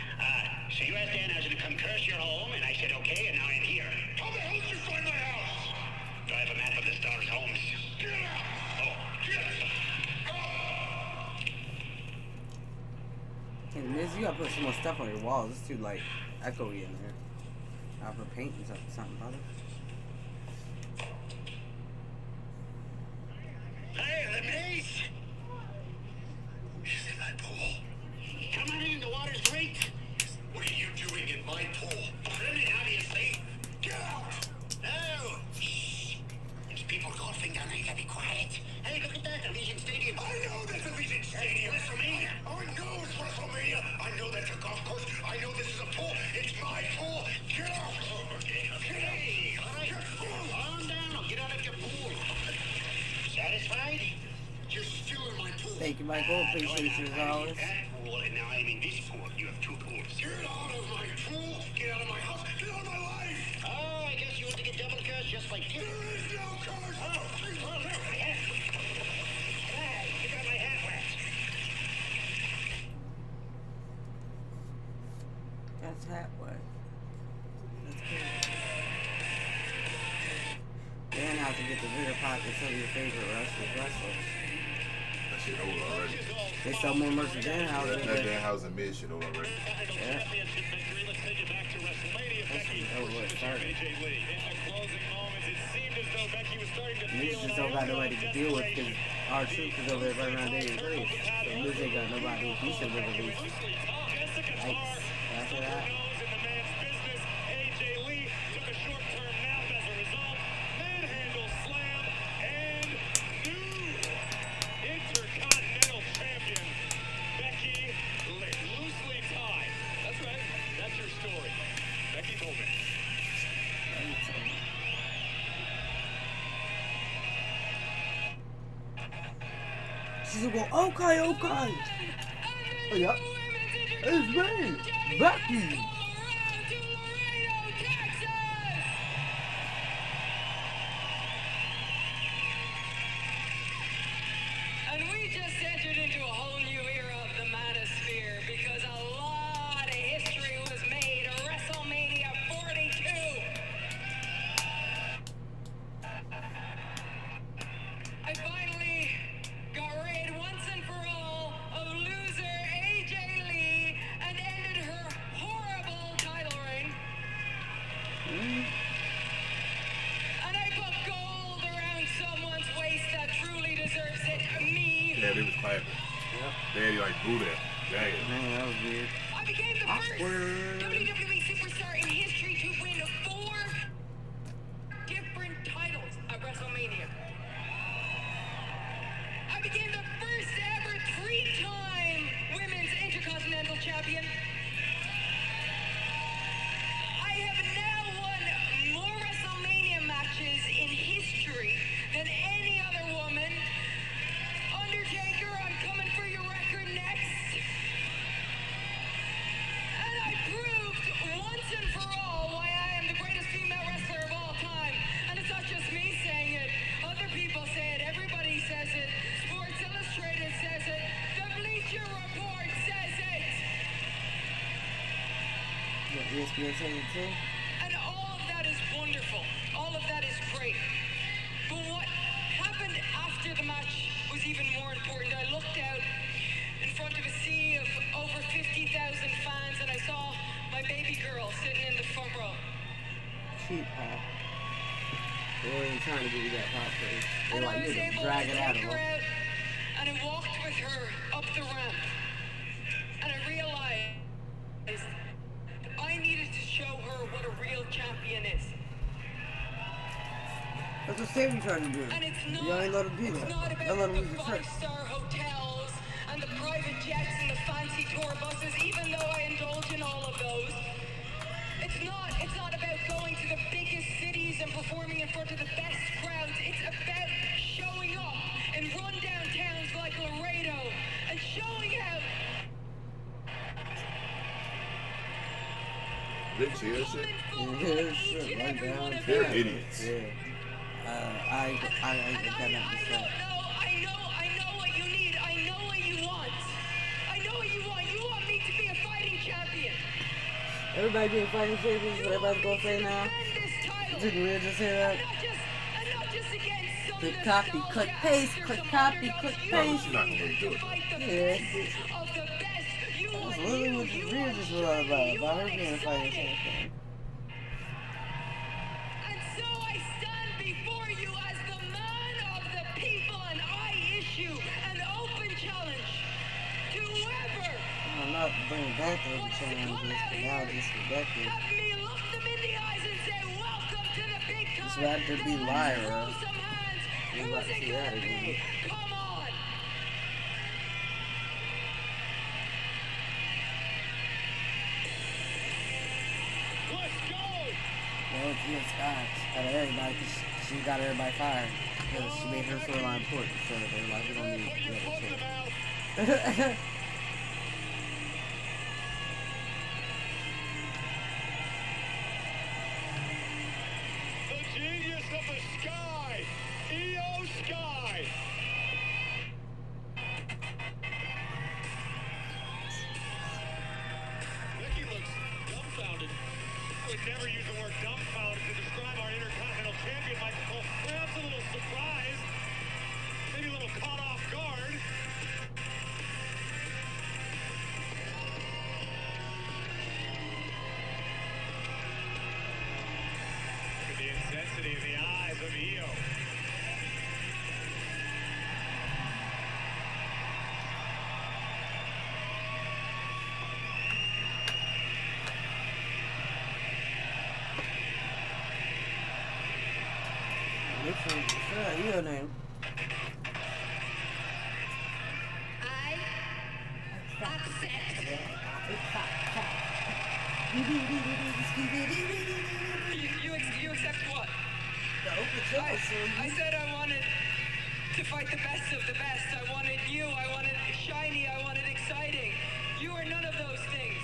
You gotta put some more stuff on your walls. It's too like echoey in there. I'll put paint and something about it. Hey, the mace! She's in my pool. Come on in, the water's great. What are you doing in my pool? Swimming, obviously. Get out! No! Shh. There's people golfing down there, you gotta be quiet. Hey, look at that, the Legion Stadium. I know that's the Legion Stadium. WrestleMania. I know it's WrestleMania. I know that's a golf course. I know this is a pool. It's my pool. Get out! Okay, all right. Calm down, get out of your pool. Satisfied? You're still in my pool. Thank you, Michael. Appreciate you as always. That pool, and now I'm in this pool. You have two pools. Get out of my pool. Get out of my house. Get out of my life. Oh, I guess you want to get double cursed just like There Tim. is no curse. Oh, no, I have to. Hey, you got my hat wet. That's hat what? That's good. Dan has to get the bigger pockets of your favorite wrestlers. That shit old already. They sell more merch than Dan House. That Dan House and mid shit old already. Yeah. Championship victory. Let's take it back to WrestleMania. Becky Oh, what, sorry. AJ Lee. In the closing moments, it seemed as though Becky was starting to Niggas just don't got nobody to deal with because our truth is over there right around there. So Liz ain't got nobody. He should have released. Yikes. After that. In the man's business, AJ Lee took a short-term nap as a result. Manhandle slam and new Intercontinental champion Becky Lynch. Loosely tied. That's right. That's your story. Becky told me. She's going, okay, okay. Oh, yeah. It's me, Becky. And we just entered into a whole new era of the manosphere because a lot of history was made at WrestleMania 42. I finally got rid once and for all of loser AJ Lee and ended her horrible title reign. And I put gold around someone's waist that truly deserves it. Me. Yeah, they was clapping. They like boo that. Damn. Man, that was weird. I became the first Awkward. WWE superstar in history to win 4 different titles at WrestleMania. I became the first ever 3-time women's Intercontinental champion. I have now won more WrestleMania matches in history than any other woman. Undertaker, I'm coming for your record next. And I proved once and for all why I am the greatest female wrestler of all time. And it's not just me saying it. Other people say it. Everybody says it. Sports Illustrated says it. The Bleacher Report says it. Yeah, ESPN saying it too. And all of that is wonderful. All of that is great. But what happened after the match was even more important. I looked out in front of a sea of over 50,000 fans and I saw my baby girl sitting in the front row. Cheap pop. They ain't trying to give you that pop praise. They're And like, I was you able just to drag it out take of her them. out and I walked with her up the ramp. And I realized I needed to show her what a real champion is. That's what Sammy tried to do. And it's not, You ain't let him do it's that. not Don't about let him the use the trick. five-star hotels and the private jets and the fancy tour buses, even though I indulge in all of those. It's not about going to the biggest cities and performing in front of the best crowds. It's about showing up in rundown towns like Laredo and showing out. Didn't see that shit. Yeah, shit, right down. They're idiots. Yeah. I got nothing to say. I know what you need. I know what you want. I know what you want. You want me to be a fighting champion. Everybody being fighting champions, what everybody's gonna say now? Didn't we just say that? Click copy, click paste, click copy, click No, paste. she's not gonna really do it. Yeah. Of the best. You That's literally what the video just was all about her being a fighting champion. And so I stand before you as the man of the people, and I issue an open challenge to whoever I'm not bringing back the other challenges, but now just for Becky. have me look them in the eyes and say, welcome to the big time. It's about to be Lyra. Throw some hands. We Who's about to it see that gonna be? again. Come on. Let's go! Well, it's Scott out of everybody, because she got everybody fired. Because she made her storyline important, so that they're like, we don't need Put your the foot in the other mouth. two. The genius of the sky, Io Sky. Becky looks dumbfounded. I would never use the word dumbfounded to describe our Intercontinental Champion, Michael Cole. Perhaps a little surprised, maybe a little caught off guard. Look at the intensity in the eyes of Io. What's your name? I accept. You accept what? I said I wanted to fight the best of the best. I wanted you. I wanted shiny. I wanted exciting. You are none of those things.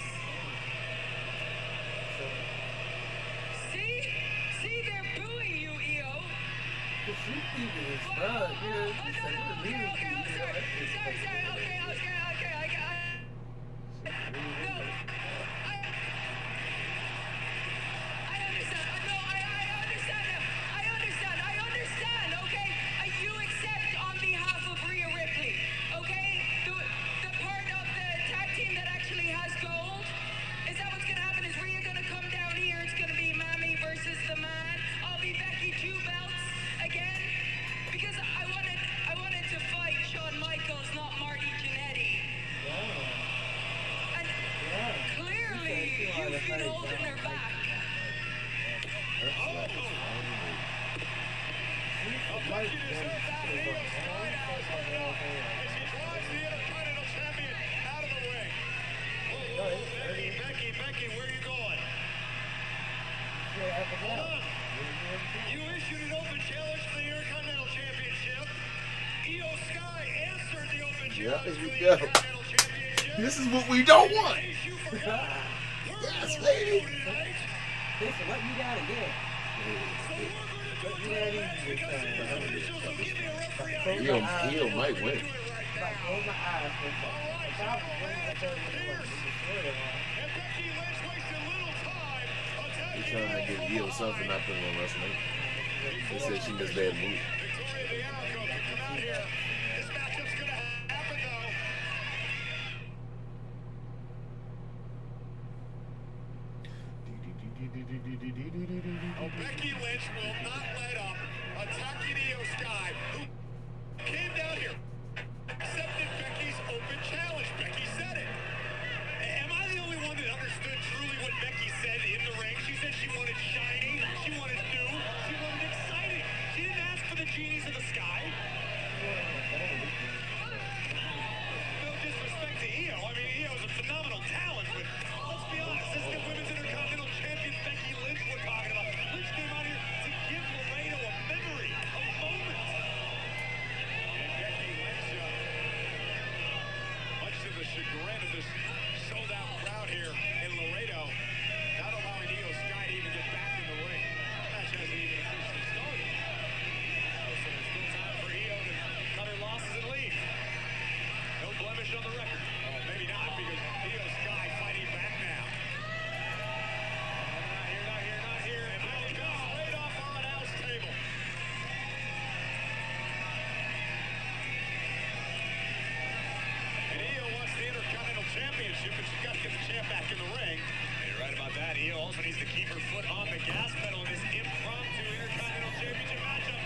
See? See, they're booing you, Io. Sorry, no, I understand, okay? You accept on behalf of Rhea Ripley, okay? The part of the tag team that actually has gold? Is that what's gonna happen? Is Rhea gonna come down here? It's gonna be Mammy versus the man. I'll be Becky 2 belts again? Because I wanted to fight Shawn Michaels, not Marty Jannetty. And clearly you've been holding her back. Becky deserves that. Io Sky now is hooked up as she drives the Intercontinental Champion out of the ring. Becky, where are you going? Hold on. You issued an open challenge for the Intercontinental Championship. Io Sky answered the open challenge for the Intercontinental Championship. This is what we don't want. In case you forgot, Yes, we're lady. tonight. Listen, let me down again. So we're going to do a title match because it is official, so give me a referee out here. Io might win. Do it right If I now. close my eyes for a second. If I was winning the third one, And Becky Lynch wasted little time He's attacking trying to give Io something not putting on WrestleMania. He said she missed bad move. Victoria the outcome can come out here. This matchup's gonna happen though. Oh, Becky Lynch will not let up. Attacking Io Sky, who came down here, accepted Becky's open challenge. Becky said it. Am I the only one that understood truly what Becky said in the ring? She said she wanted shiny, she wanted new, she wanted exciting. She didn't ask for the genies of the sky. No disrespect to Io. I mean, Io's a phenomenal talent, but let's be honest, this is the Women's Intercontinental Champion Becky Lynch we're talking about. Lynch came out here to give Laredo a memory, a moment. And Becky Lynch, much to the chagrin of this sold-out crowd here in Laredo, not allowing Io Sky to even get back in the ring. The match hasn't even officially started. So there's still time championship, but she's got to get the champ back in the ring. And you're right about that. Io also needs to keep her foot on the gas pedal in this impromptu Intercontinental Championship matchup.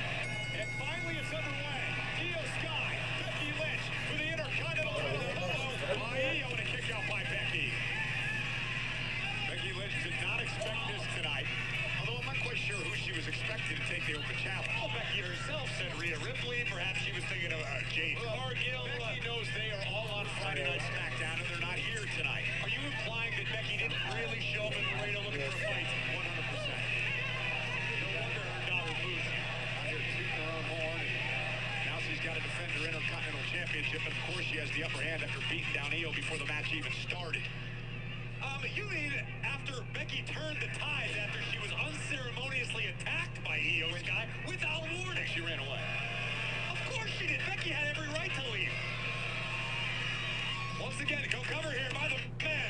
And finally, it's underway. Io Sky, Becky Lynch for the Intercontinental title. By Io and a kick out by Becky. Becky Lynch did not expect this tonight. Although I'm not quite sure who she was expecting to take the open challenge. Well, Becky herself said Rhea Ripley. Perhaps she was thinking of Jade Cargill. Becky knows they are all on Friday Night SmackDown and they're not here tonight. Are you implying that Becky didn't really show up in Laredo looking for a fight? 100%. No wonder her daughter moves out here tooting her own horn. And now she's got to defend her Intercontinental Championship. And of course, she has the upper hand after beating down Io before the match even started. You mean after Becky turned the tides after she was unceremoniously attacked by Io Sky without warning, she ran away. Of course she did. Becky had every right to leave. Once again, go cover here by the man.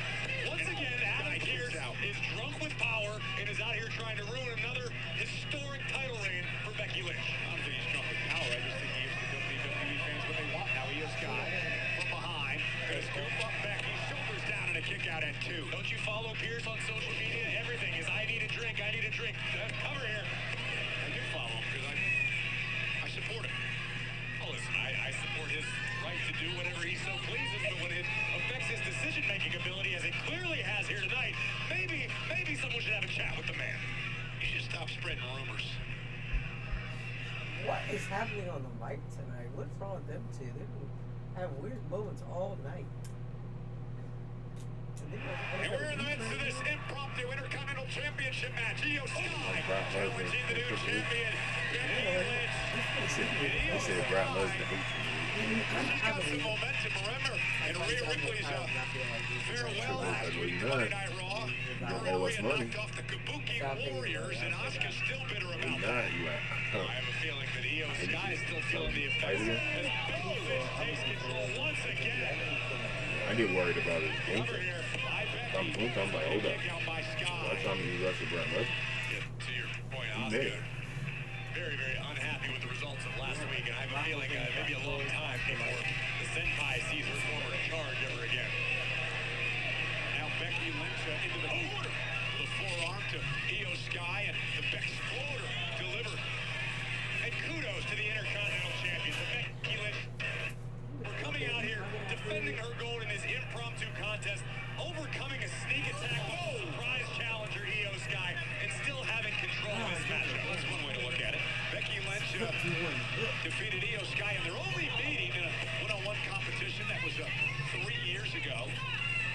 Once again, Adam Pearce is drunk with power and is out here trying to ruin another historic title reign for Becky Lynch. I don't think he's drunk with power. I just think he gives the WWE fans what they want now. Io Sky from behind. Gonna scoop up Becky. Shoulders down and a kick out at 2. Don't you follow Pearce on social media? Everything is I need a drink. I need a drink. Cover here. I do follow him because I support him. Oh, listen, I support his right to do whatever he so pleases, but when it affects his decision-making ability, as it clearly has here tonight, maybe someone should have a chat with the man. You should stop spreading rumors. What is happening on the mic tonight? What's wrong with them two? They have weird moments all night. And we're in the midst of this impromptu Intercontinental Championship match. Io Sky challenging the new champion, Becky Lynch. They said Brock Lesnar hates me. She's got some momentum, remember? And Rhea Ripley's farewell last week, Monday Night Raw. Rhea knocked off the Kabuki Warriors, and Asuka's still bitter about that. I have a feeling that Io Sky is still feeling the effects as Becky Lynch takes control once again. I get worried about his game. I'm like, hold up. By the time you wrestle Brock Lesnar. To your point, Asuka, very, very unhappy with the results of last week, and I have a feeling maybe a long time before the Senpai sees her former charge ever again. Now Becky Lynch into the corner with a forearm to Io Sky, and the Beck Exploder delivered. And kudos to the Intercontinental Champion, the Becky Lynch, for coming out here, defending her gold in this impromptu contest, overcoming a sneak attack by a surprise challenger, Io Sky, and still having control of this matchup. That's one way to look at it. Becky Lynch defeated Io Sky in their only meeting in a one-on-one competition that was 3 years ago.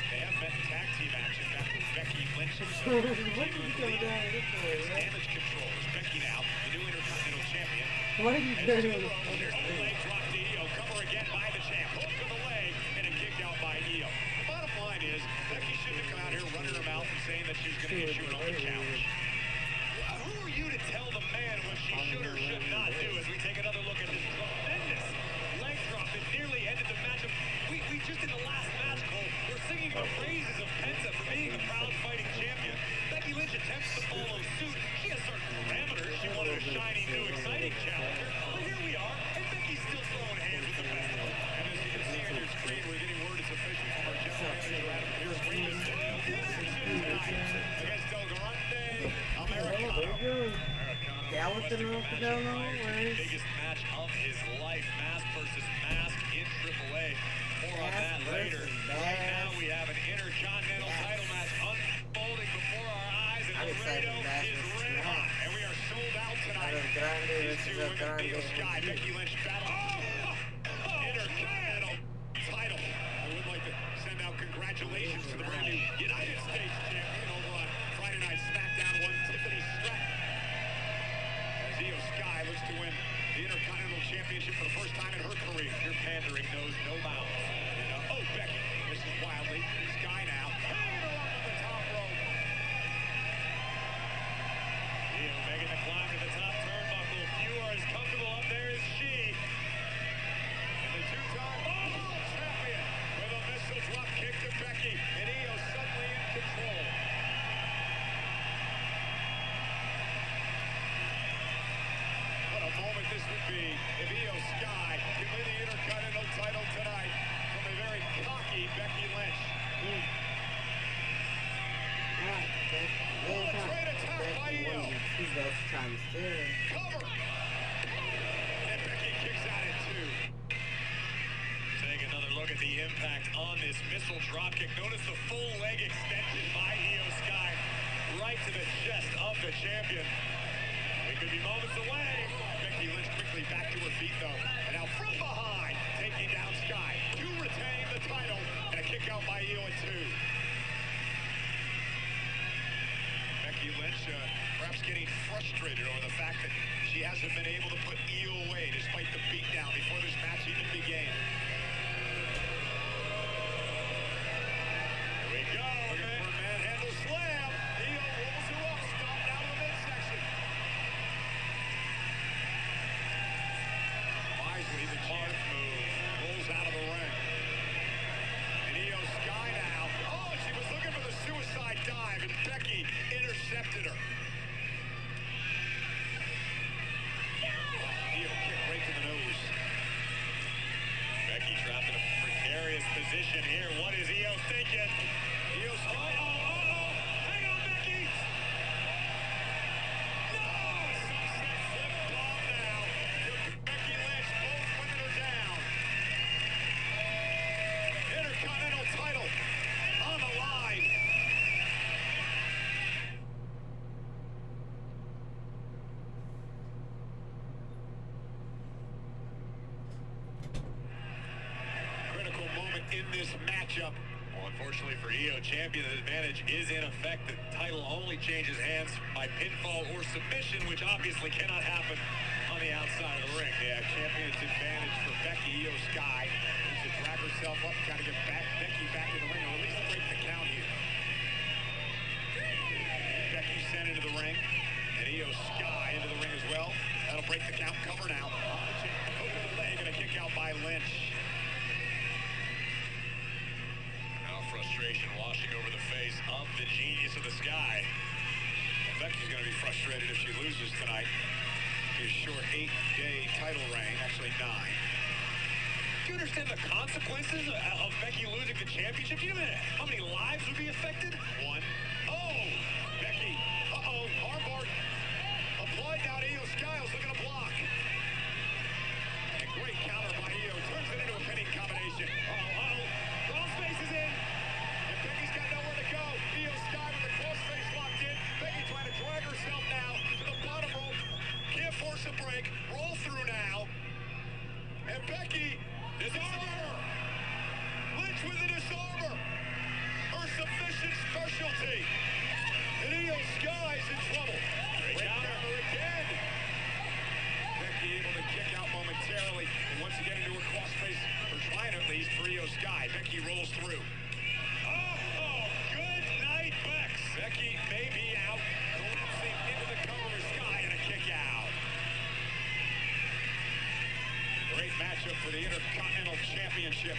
They have met in tag team action back with Becky Lynch. Damage control is Becky now, the new Intercontinental Champion. What are you doing? There's the leg drop to Io. Cover again by the champ. Hook to the leg and a kick out by Io. The bottom line is, Becky shouldn't have come out here running her mouth and saying that she was going to issue an open challenge. Who are you to tell the man what she should or should not do as we take another look at this tremendous leg drop that nearly ended the matchup? We just in the last match, Cole, we're singing the praises of Penta for being a proud fighting champion. Becky Lynch attempts to follow suit. She has certain parameters. She wanted a shiny, new, exciting challenger. But here we are, and Becky's still throwing hands with the best of them. And as you can see on your screen, we're getting word it's official from our general manager, Adam Pearce. Rey Mysterio in action tonight against El Grande Americano. Biggest match of his life, mask versus mask in AAA. More on that later. Right now we have an Intercontinental title match unfolding before our eyes, and Laredo is red hot, and we are sold out tonight. These two women, Io Sky, Becky Lynch battle. Intercontinental title. I would like to send out congratulations to the brand new United States champion over on Friday Night SmackDown, one Tiffany Stratton. As Io Sky looks to win the Intercontinental Championship for the first time in her career. Your pandering knows no bounds. Oh, Becky, this is wildly. Sky now, hanging her up at the top rope. Io making the climb to the top turnbuckle. Few are as comfortable up there as she. And the two-time champion with a missile drop kick to Becky. And Io suddenly in control. What a moment this would be if Io Sky can win the Intercontinental title tonight from a very cocky Becky Lynch. the impact on this missile dropkick. Notice the full leg extension by Io Sky right to the chest of the champion. We could be moments away. Becky Lynch quickly back to her feet, though. And now from behind, taking down Sky to retain the title. And a kick out by Io at 2. Becky Lynch perhaps getting frustrated over the fact that she hasn't been able to put Io away despite the beatdown before this match even began. Here we go. Looking for a manhandle slam. Io rolls her up, stop down the midsection. Wisely, the champ move rolls out of the ring. And Io Sky now. Oh, she was looking for the suicide dive, and Becky intercepted her. Io kick right to the nose. Becky trapped in a precarious position here. What is Io thinking? Io Sky. Oh. Hang on, Becky. No! Sunset flip bomb now. Becky Lynch. Both women are down. Intercontinental title on the line. Critical moment in this matchup. Well, unfortunately for Io, champion advantage is in effect. The title only changes hands by pinfall or submission, which obviously cannot happen on the outside of the ring. Yeah, champion's advantage for Becky. Io Sky needs to drag herself up, try to get Becky back in the ring, or at least break the count here. Becky sent into the ring, and Io Sky into the ring as well. That'll break the count. Cover now. Hook of the leg and a kick out by Lynch. Now frustration washing over the face of the genius of the Sky. Well, Becky's going to be frustrated if she loses tonight. She's short 8-day title reign, actually 9. Do you understand the consequences of Becky losing the championship? Do you know how many lives would be affected? 1. Oh! Becky. Uh-oh. Armbar. Applied down to Io Sky. Was looking to block. A great counter by Io. Turns it into a pinning combination. Uh-oh. Wrong space is in. And Becky's got nowhere to go. Io Sky with the crossface locked in. Becky trying to drag herself now to the bottom rope. Can't force a break. Roll through now. And Becky, disarmer. Lynch with a disarmer. Her submission specialty. And Io Sky's in trouble. Great counter again. Becky able to kick out momentarily. And once again into her crossface, or trying at least, for Io Sky. Becky rolls through. Oh, good night, Bex. Becky may be out. Collapsing into the cover of Sky and a kick out. Great matchup for the Intercontinental Championship.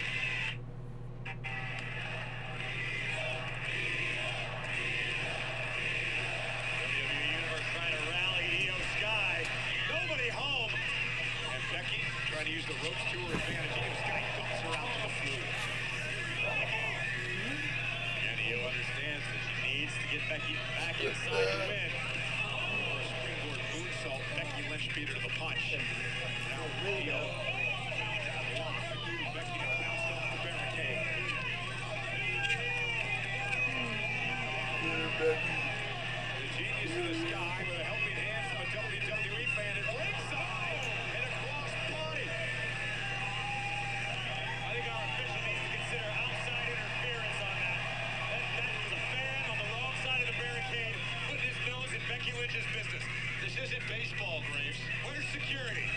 WWE Universe trying to rally Io Sky. Nobody home. And Becky trying to use the ropes to her advantage. Io Sky dumps her out to the floor. And Io understands that she needs to get Becky back inside to win. For a springboard moonsault, Becky Lynch beat her to the punch. Now Io. Becky bounced off the barricade. The genius of the Sky with a helping hand from a WWE fan at ringside and a cross body. I think our official needs to consider outside interference on that. That was a fan on the wrong side of the barricade putting his nose in Becky Lynch's business. This isn't baseball, Graves. Where's security?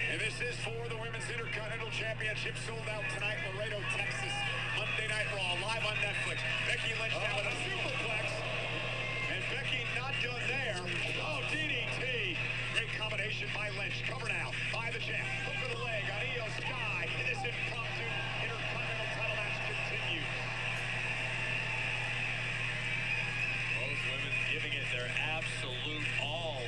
And this is for the Women's Intercontinental Championship, sold out tonight, Laredo, Texas. Monday Night Raw, live on Netflix. Becky Lynch now with a superplex. And Becky not done there. Oh, DDT. Great combination by Lynch. Cover now by the champ. Hook of the leg on Io Sky. And this impromptu Intercontinental title match continues. Both women giving it their absolute all.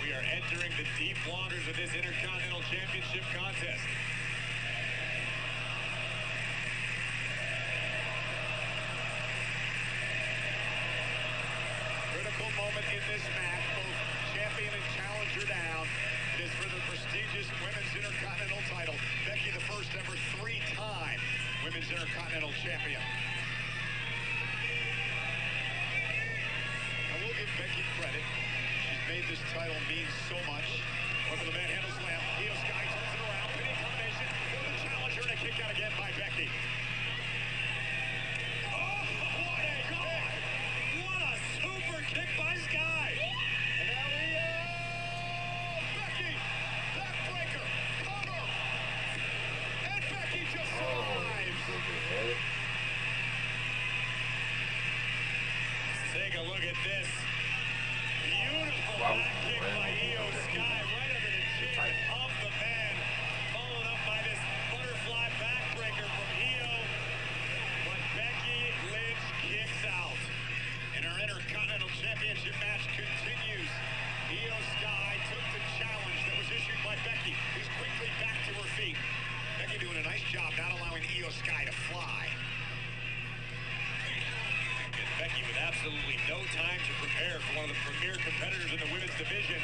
We are entering the deep waters of this Intercontinental Championship contest. moment in this match, both champion and challenger down. It is for the prestigious Women's Intercontinental title. Becky, the first ever 3-time Women's Intercontinental champion. I will give Becky credit. She's made this title mean so much. One of the manhandle slam. Io Sky turns it around. Pinning combination for the challenger, and a kick out again by Becky. Oh, what a kick! What a super kick by Sky! And now Becky, backbreaker, cover, and Becky just survives. Take a look at this. Beautiful back kick by Io Sky right under the chin of the man. Followed up by this butterfly backbreaker from Io. But Becky Lynch kicks out. And our Intercontinental Championship match continues. Io Sky took the challenge that was issued by Becky, who's quickly back to her feet. Becky doing a nice job not allowing Io Sky to fly. And Becky with absolutely no time to prepare for one of the premier competitors in the women's division.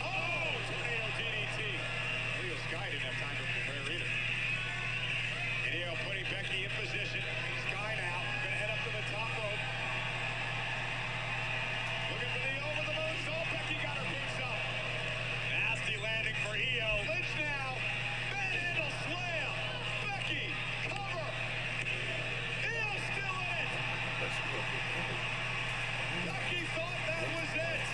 Oh, tornado DDT. Io Sky didn't have time to prepare either. And Io putting Becky in position. Sky now gonna head up to the top rope. Looking for the over the moonsault. Becky got her boots up. Nasty landing for Io. Lynch now. Manhandle slam. Becky, cover. Io still in it. Becky thought that was it.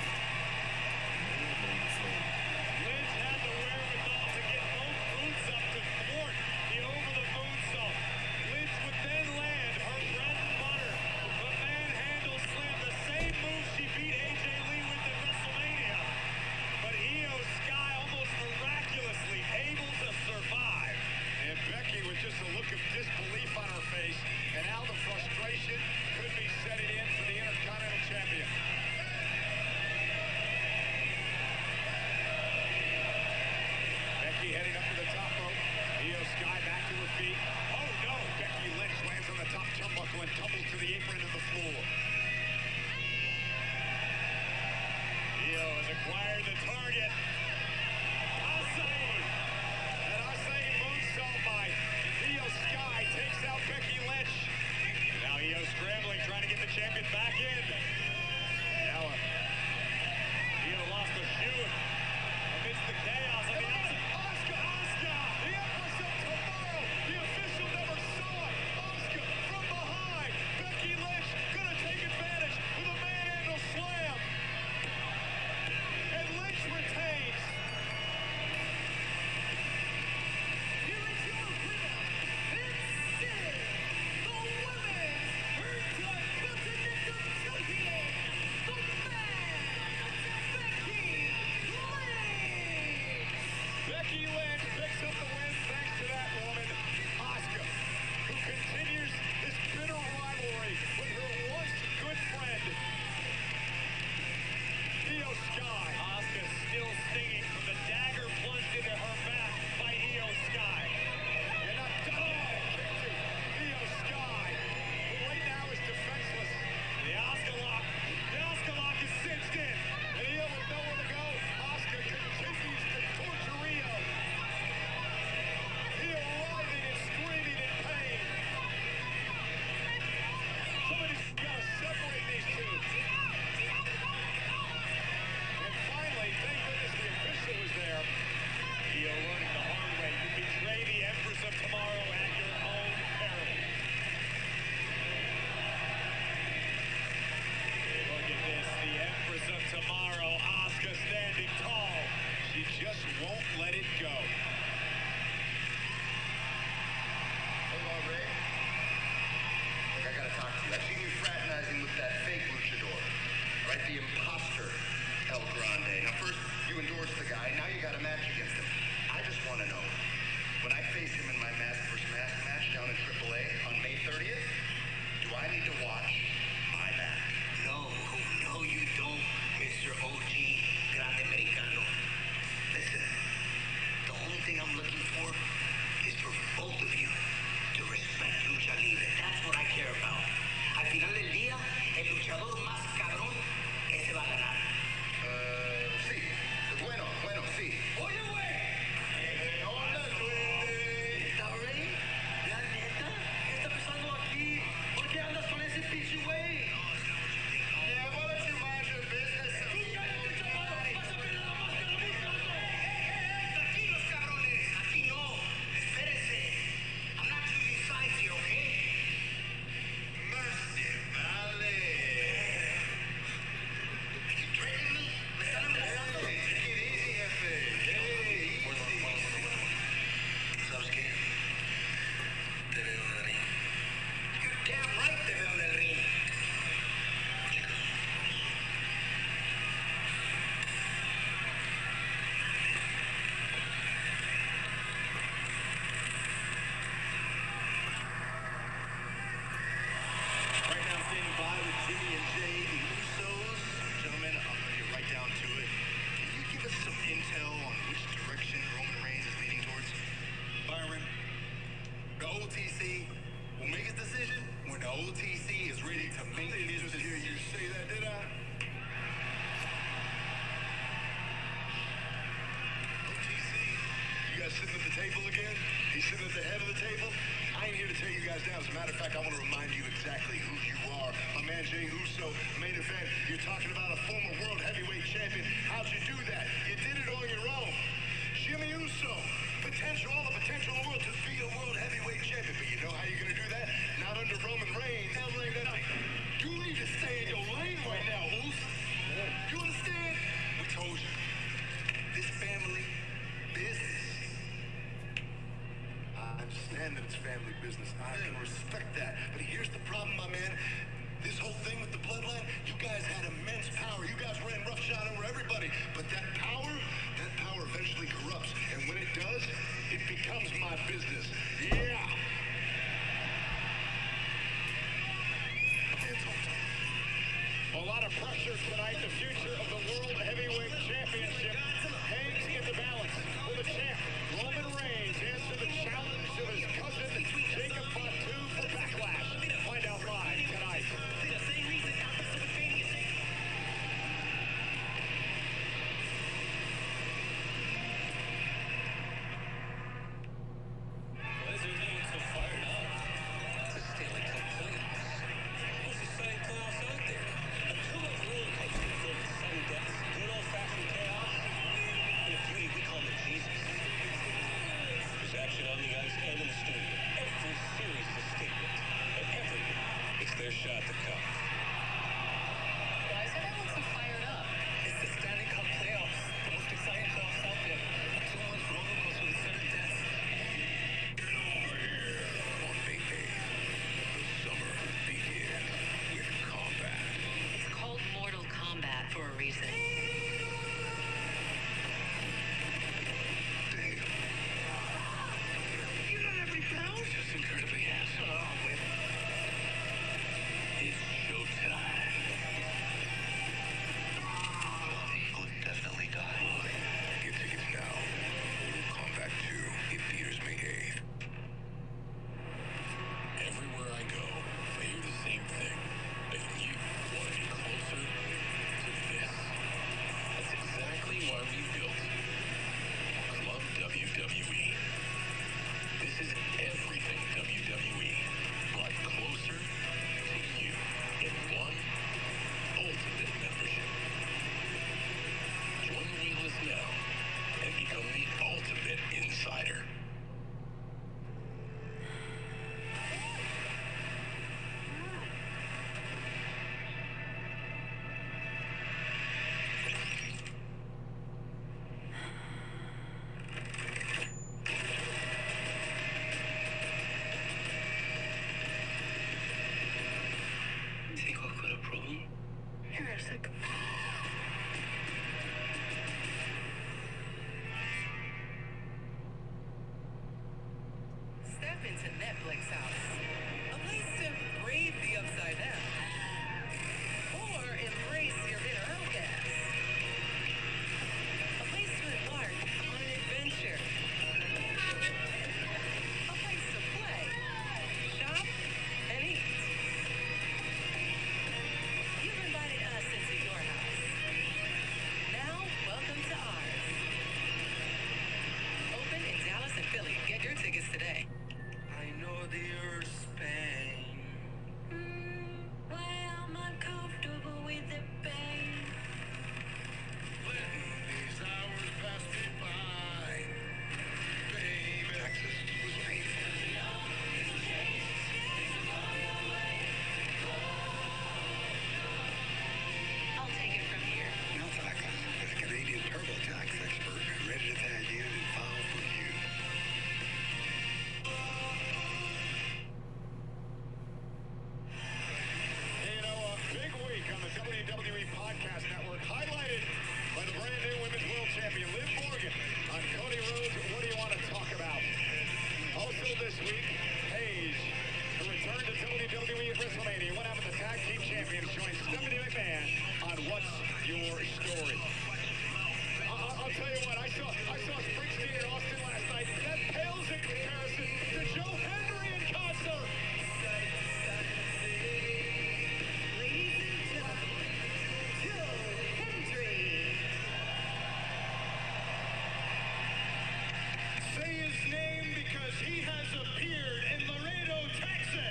down. As a matter of fact, I want to remind you exactly who you are. My man Jey Uso, main event. You're talking about a former world heavyweight champion. How'd you do that? You did it on your own. Jimmy Uso, potential, all the potential in the world to be a world heavyweight champion. But you know how you're going to do that? Not under Roman Reigns. Tonight. You need to stay in your lane right now, Uso. You understand? We told you. This family business. I understand that it's family business. I can respect that. But here's the problem, my man. This whole thing with the bloodline, you guys had immense power. You guys ran roughshod over everybody. But that power eventually corrupts. And when it does, it becomes my business. Yeah! A lot of pressure tonight. The future of the World Heavyweight Championship hangs in the balance. Will the champ, Roman Reigns, answer the challenge of his cousin, Jacob Fatu, for Backlash? Find out live tonight. Their shot to come. Why is everyone so fired up? It's the Stanley Cup playoffs. The most exciting playoffs out there. A 2-month roller coaster with 7 deaths. Get over here. On May 8th, the summer begins with combat. It's called Mortal Kombat for a reason. Damn. You're not every pound. Just incredibly handsome. It's showtime. People definitely die. Get tickets now. Mortal Kombat 2 in theaters May 8th. Everywhere I go, I hear the same thing. That you want to be closer to this. That's exactly why we built Club WWE. This is everything WWE. Brought closer to you in one ultimate membership. Join the waitlist now and become the ultimate insider. Take off with a problem? Here a sec. Step into Netflix house. A place to brave the upside down. Or embrace your inner outcast. A place to embark on an adventure. A place to play, shop, and eat. You've invited us into your house. Now, welcome to ours. Open in Dallas and Philly. Get your tickets today. I know the earth's pain. Why am I comfortable with the pain? Letting these hours pass me by. Baby. Texas was painful. I'll take it from here. Now Texas is a Canadian TurboTax expert ready to tag in and file for you. You know, a big week on the WWE Podcast Network, highlighted by the brand new Women's World Champion, Liv Morgan, on Cody Rhodes. What do you want to talk about? Also this week, Paige, who returned to WWE at WrestleMania, went out with the Tag Team Champions, joined Stephanie McMahon on What's Your Story. I'll tell you what, I saw Springsteen in Austin last night. That pales in comparison to Joe Hendry in concert. Ladies and gentlemen, Joe Hendry. Say his name because he has appeared in Laredo, Texas.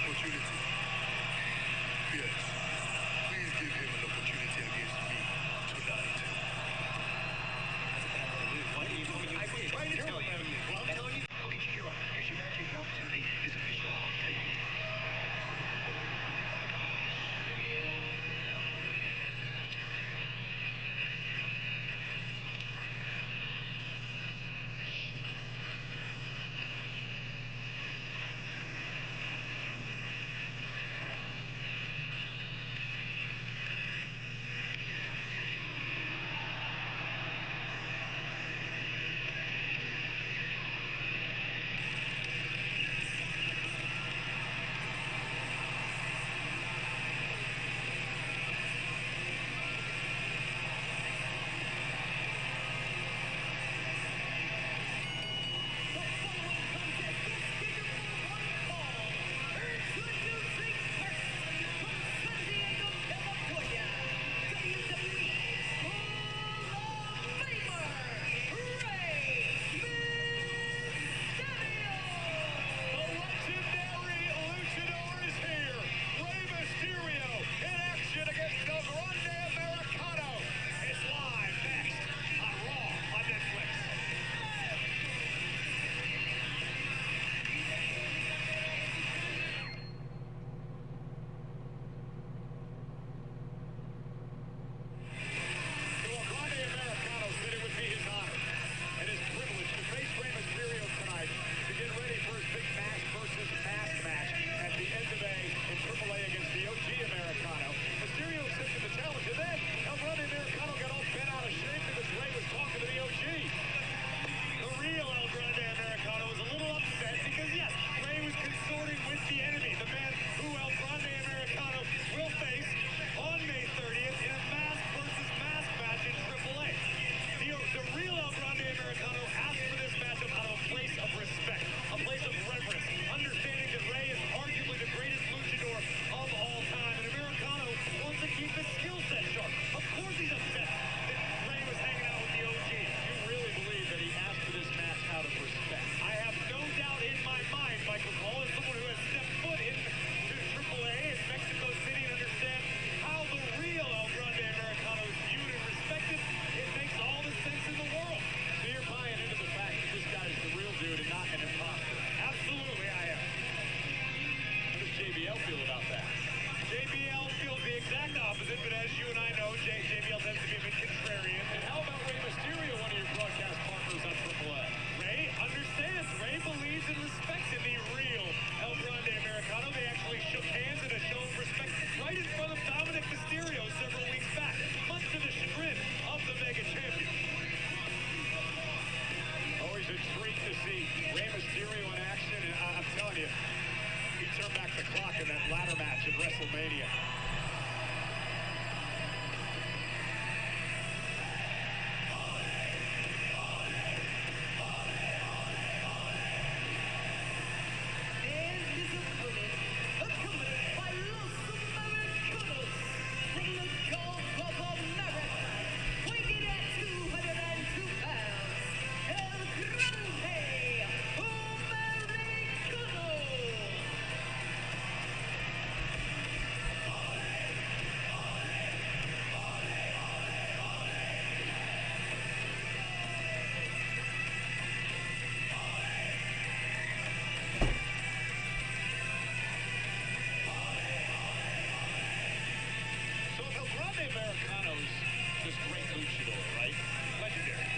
opportunity. Yes. Please give him an opportunity against me tonight. Why do you tell me? I'm trying to tell you. Well, I'm telling you. Okay, Shakira, here's your match. Your opportunity is official. Take it. Rey Mysterio in action, and I'm telling you, he turned back the clock in that ladder match at WrestleMania. And his opponent, accompanied by Los Americanos from the Gulf of America, weighing at 202 pounds, El Grande Americano. So if El Grande Americano's this great luchador, right? Legendary.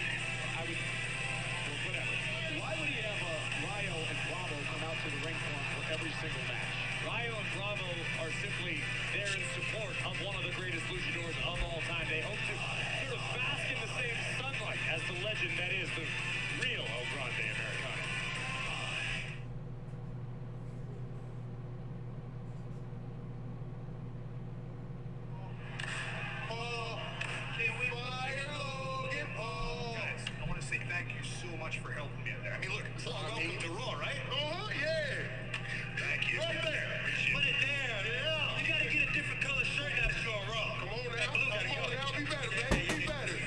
I would, well, whatever. Why would he have Rayo and Bravo come out to the ring for him for every single match? Rayo and Bravo are simply there in support of one of the greatest luchadors of all time. They hope to sort of bask in the same sunlight as the legend that is the real El Grande Americano. Guys, I want to say thank you so much for helping me out there. I mean, look, it's all welcome to Raw, right? Yeah. Thank you. Right there. Put it there. Yeah. You got to get a different color shirt now that you're on Raw. Come on now. Come on now. Be better, man. Be better.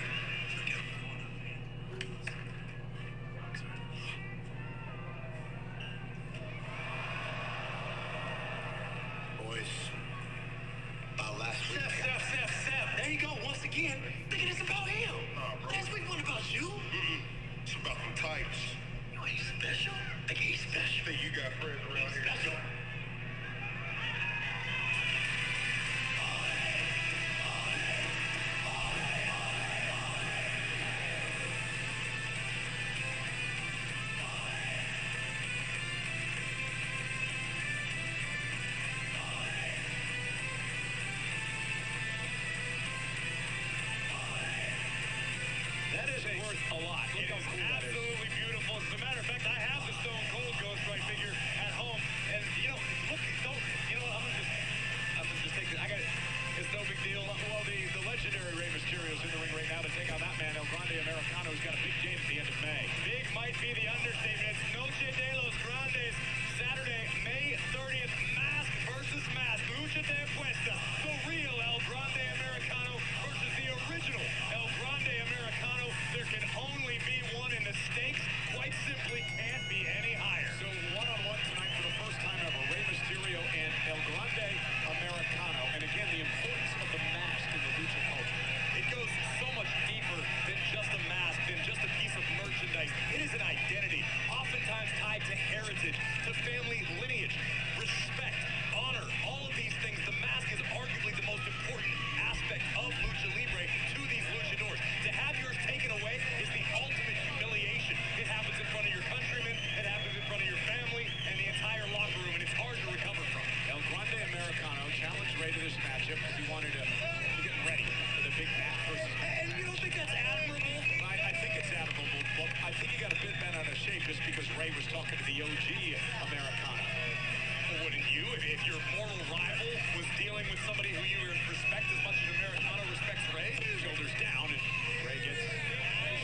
if your mortal rival was dealing with somebody who you respect as much as Americano respects Rey, shoulders down, and Rey gets his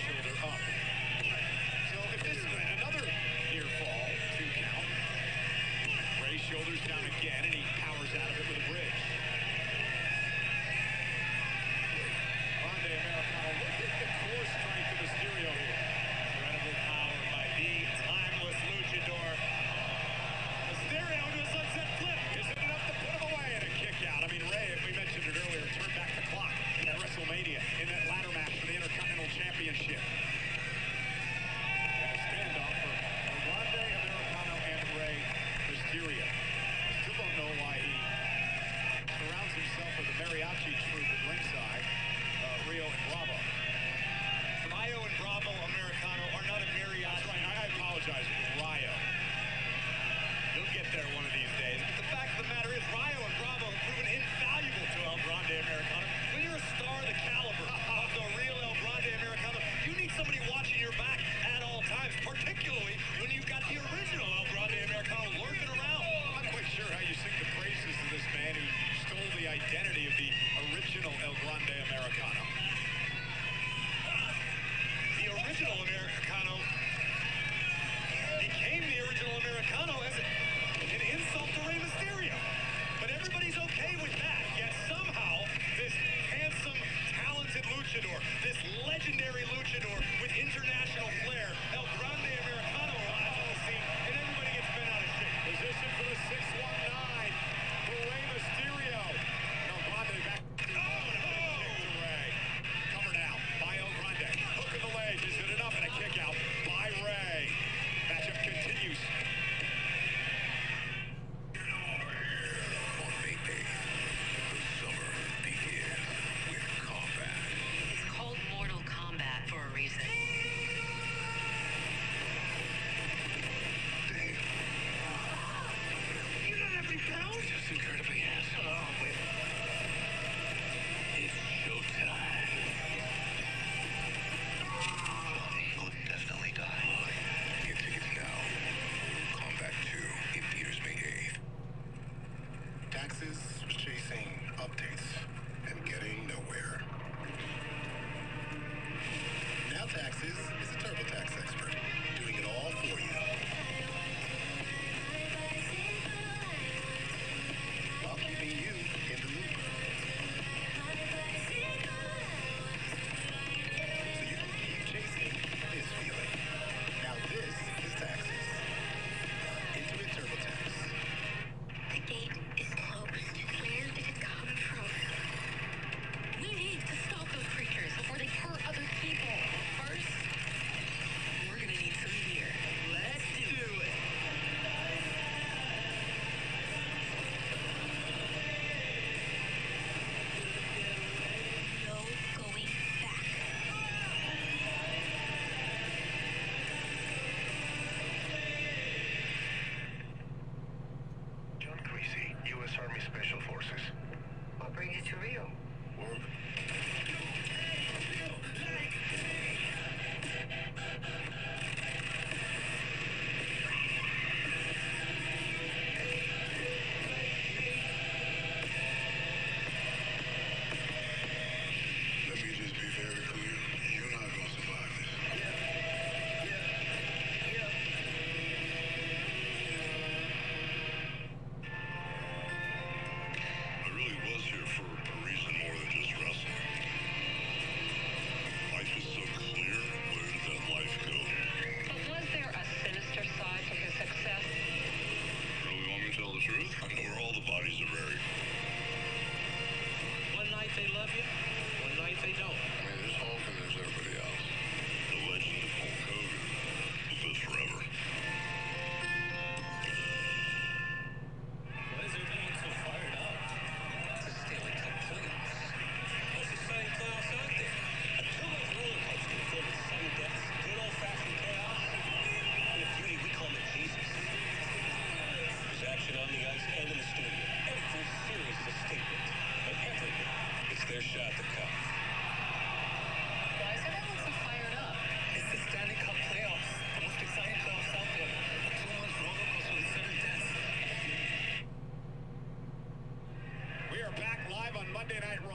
shoulder up. So if this is another near fall, 2 count, Rey shoulders down again, and he powers out of it with a bridge. Grande Americano, look at the core strength of Mysterio here. Incredible power by the timeless luchador. Mysterio to a sunset flip. Isn't enough to put him away and a kick out. I mean, Rey, we mentioned it earlier.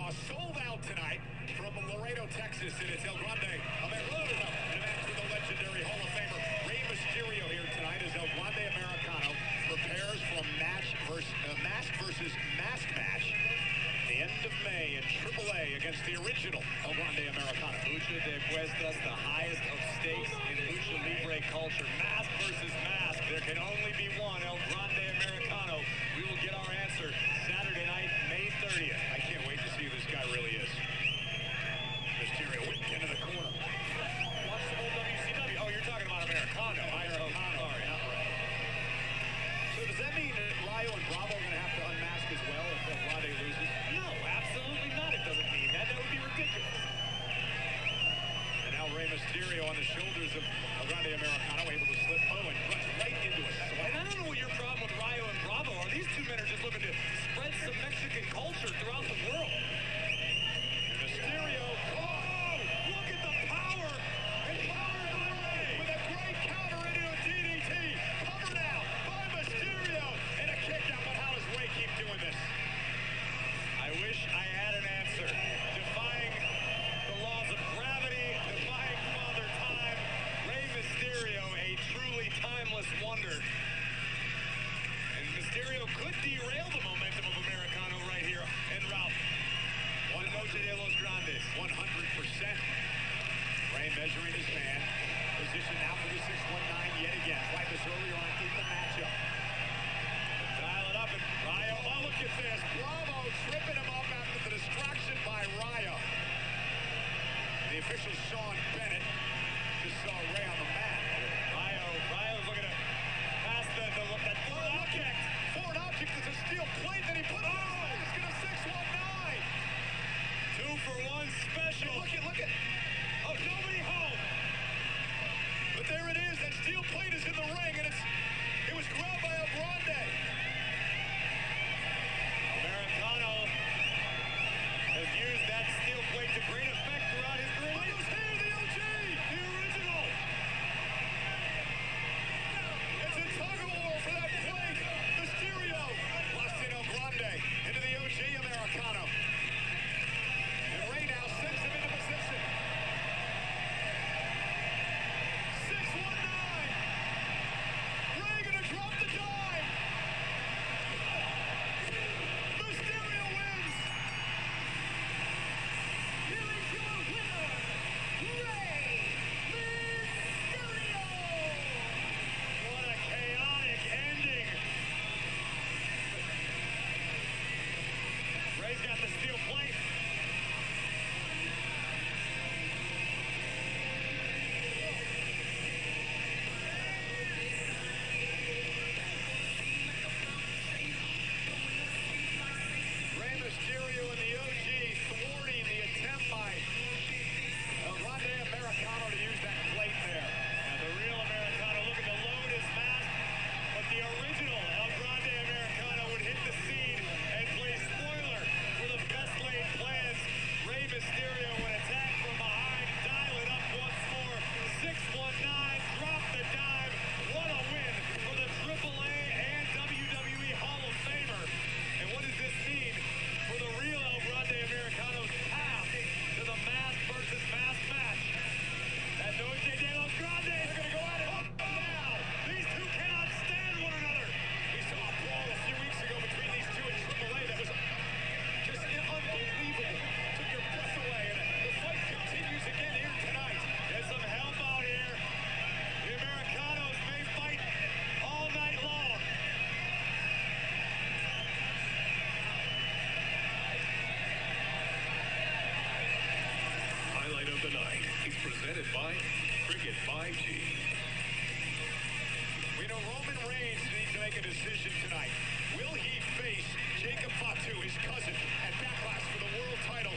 Raw sold out tonight from Laredo, Texas, and it's El Grande Americano. And a match with the legendary Hall of Famer Rey Mysterio here tonight as El Grande Americano prepares for a mask versus mask match. The end of May in AAA against the original El Grande Americano. Lucha de Apuestas, the highest of stakes in Lucha Libre culture. Mask versus mask. There can only be one El Grande Americano. We will get our answer Saturday night, May 30th. I can't wait to see who this guy really is. Mysterio whipped into the corner. Watch the old WCW. Oh, you're talking about Americano. Sorry, not Ray. So does that mean that Rayo and Bravo are going to have to unmask as well if El Grande loses? No, absolutely not. It doesn't mean that. That would be ridiculous. And now Rey Mysterio on the shoulders of El Grande Americano, able to slip and runs right into it. And I don't know what your problem with Rayo and Bravo are. These two men are just looking to spread some Mexican culture throughout the world. And Mysterio, oh, look at the power! And power by Rey with a great counter into a DDT. Covered out by Mysterio and a kick out. But how does Rey keep doing this? I wish I had an answer. Defying the laws of gravity, defying Father Time, Rey Mysterio, a truly timeless wonder. And Mysterio could derail the momentum of Americano right here en route. One Noche de los Grandes. 100%. Rey measuring his man. Position now for the 619 yet again. Tried this earlier on in the matchup. Dial it up and Rayo, oh look at this. Bravo tripping him up after the distraction by Rayo. The official Sean Bennett just saw Rey on the mat. Rayo's looking to pass that forward object. Forward object is a steel plate that he put on his leg. It's going to 619. 2-for-1 special. Look at. Oh, nobody home. But there it is. That steel plate is in the ring, and it was grabbed by El Grande. Americano has used that steel plate to great effect throughout his career. Look who's here, the OG, The original. It's a tug of war for that plate. Mysterio lost in El Grande into the OG Americano. And Rey now sends him into position. 619. Rey gonna drop the dime. Mysterio wins. Here is your winner, Rey Mysterio! What a chaotic ending. Rey's got the steel plate. Rey Mysterio and the OG thwarting the attempt by El Grande Americano to use that plate there. Now the real Americano looking to load his mask, but the original El Grande Americano would hit the scene and play spoiler for the best laid plans. Rey Mysterio would attack from behind, dial it up once more. 619, drop the dime. What a win for the AAA and WWE Hall of Famer. And what does this mean for the real El Grande Americano's path to the mask versus mask match? At Noche de los Grandes, they're going to go at it now. These two cannot stand one another. We saw a brawl a few weeks ago between these two in AAA that was just unbelievable. Took your breath away, and the fight continues again here tonight. Get some help out here. The Americanos may fight all night long. Highlight of the night is presented by Cricket 5G. We know Roman Reigns needs to make a decision tonight. Will he face Jacob Fatu, his cousin, at Backlash for the world title?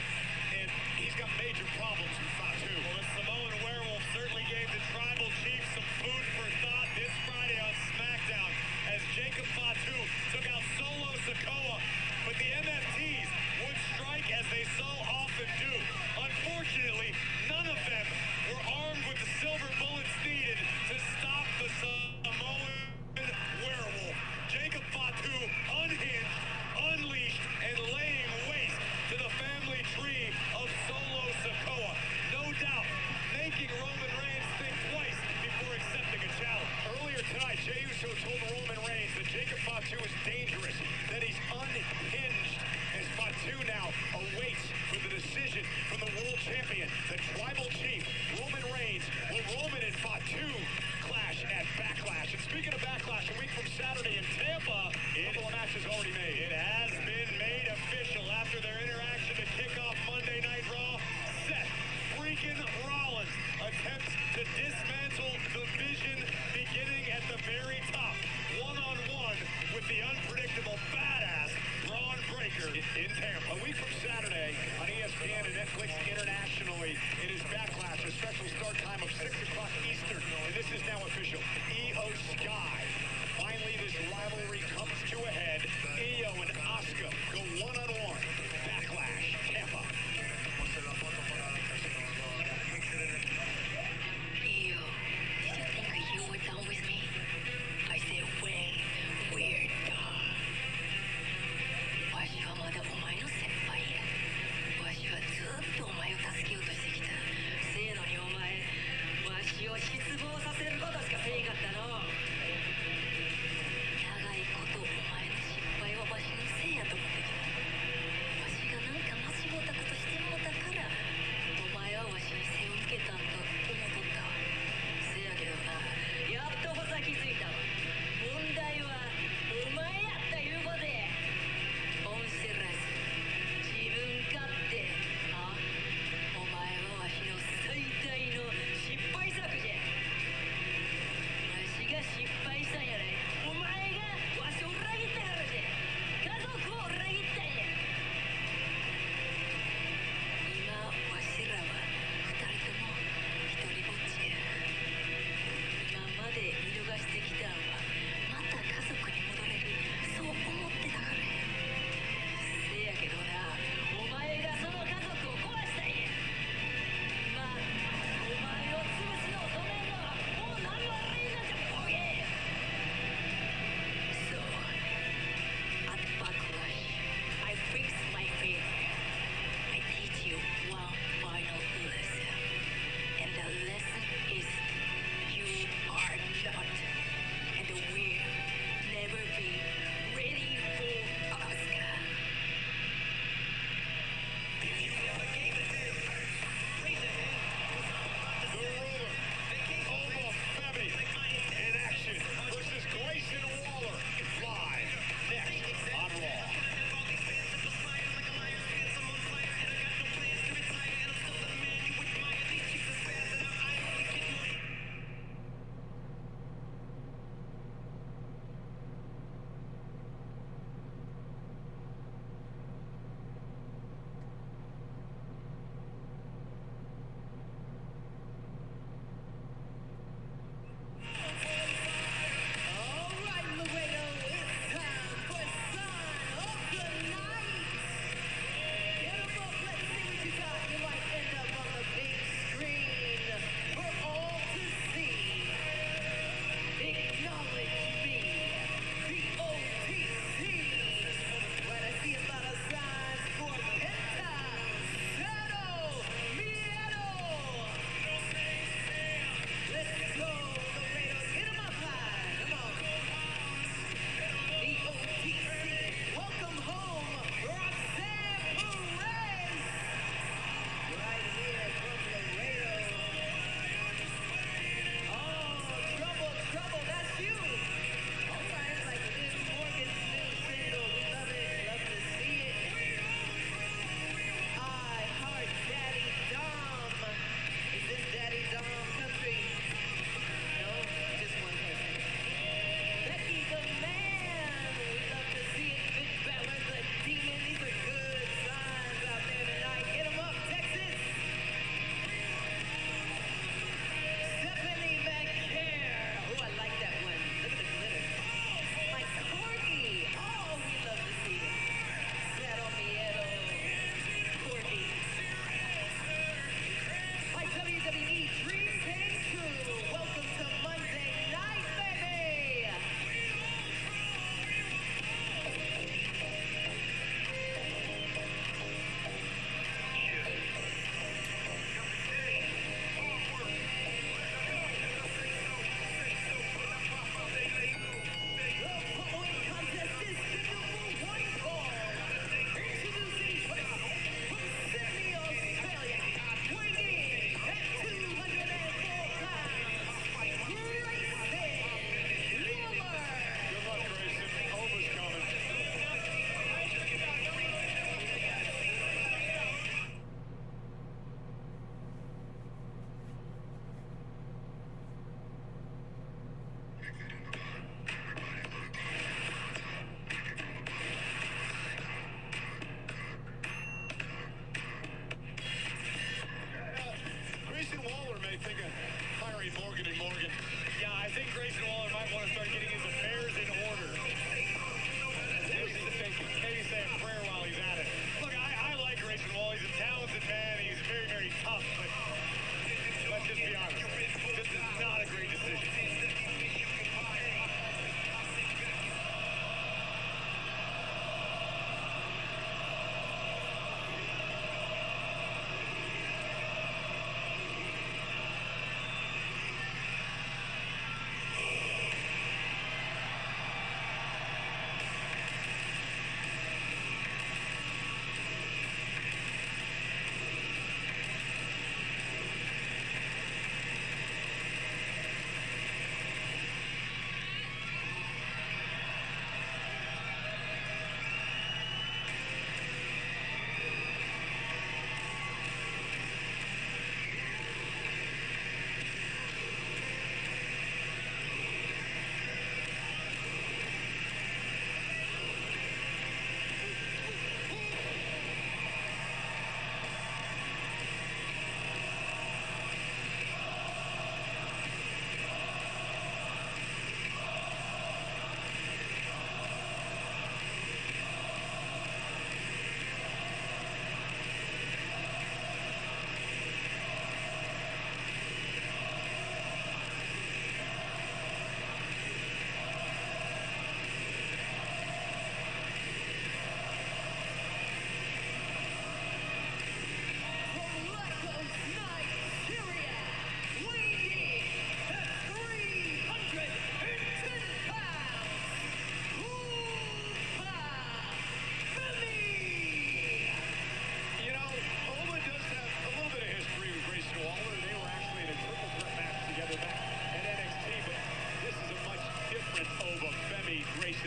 And he's got major problems with Fatu. Well, the Samoan Werewolf certainly gave the Tribal Chief some food for thought this Friday on SmackDown as Jacob Fatu took out Solo Sikoa. But the MFTs would strike as they so often do. Unfortunately, none of them were armed with the silver bullets needed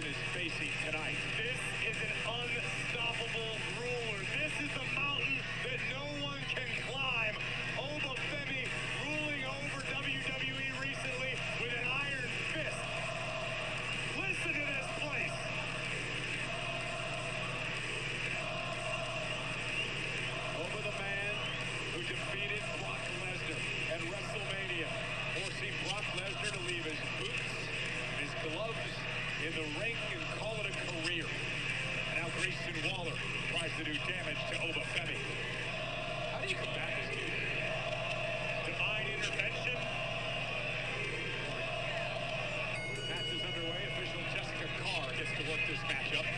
Domination is facing tonight. This is an unstoppable ruler. This is the mountain that no one can climb. Oba Femi ruling over WWE recently with an iron fist. Listen to this place. Over the man who defeated Brock Lesnar at WrestleMania, forcing Brock Lesnar to leave his boots, his gloves in the ring and call it a career. And now Grayson Waller tries to do damage to Oba Femi. How do you combat this dude? Divine intervention. Match is underway. Official Jessica Carr gets to work this matchup.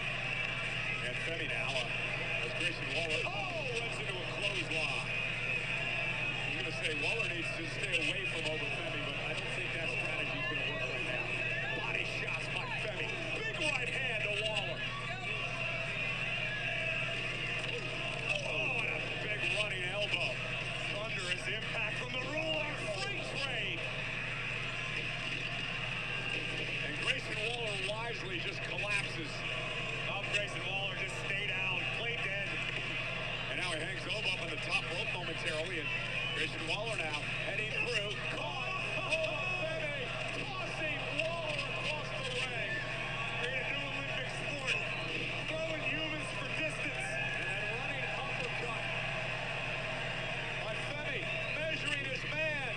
And Femi now, as Grayson Waller, runs into a clothesline. I'm going to say Waller needs to stay away from Oba Femi, but I don't think that strategy is going to work right now. Body shots by Femi. Big right hand to Waller. And a big running elbow. Thunderous impact from the ruler. Freight train. And Grayson Waller wisely just collapses. Grayson Waller just stay down, play dead. And now he hangs Oba up on the top rope momentarily. And Grayson Waller now heading through. Caught! Femi tossing Waller across the ring. Create a new Olympic sport. Throwing humans for distance. And then running uppercut by Femi, measuring his man.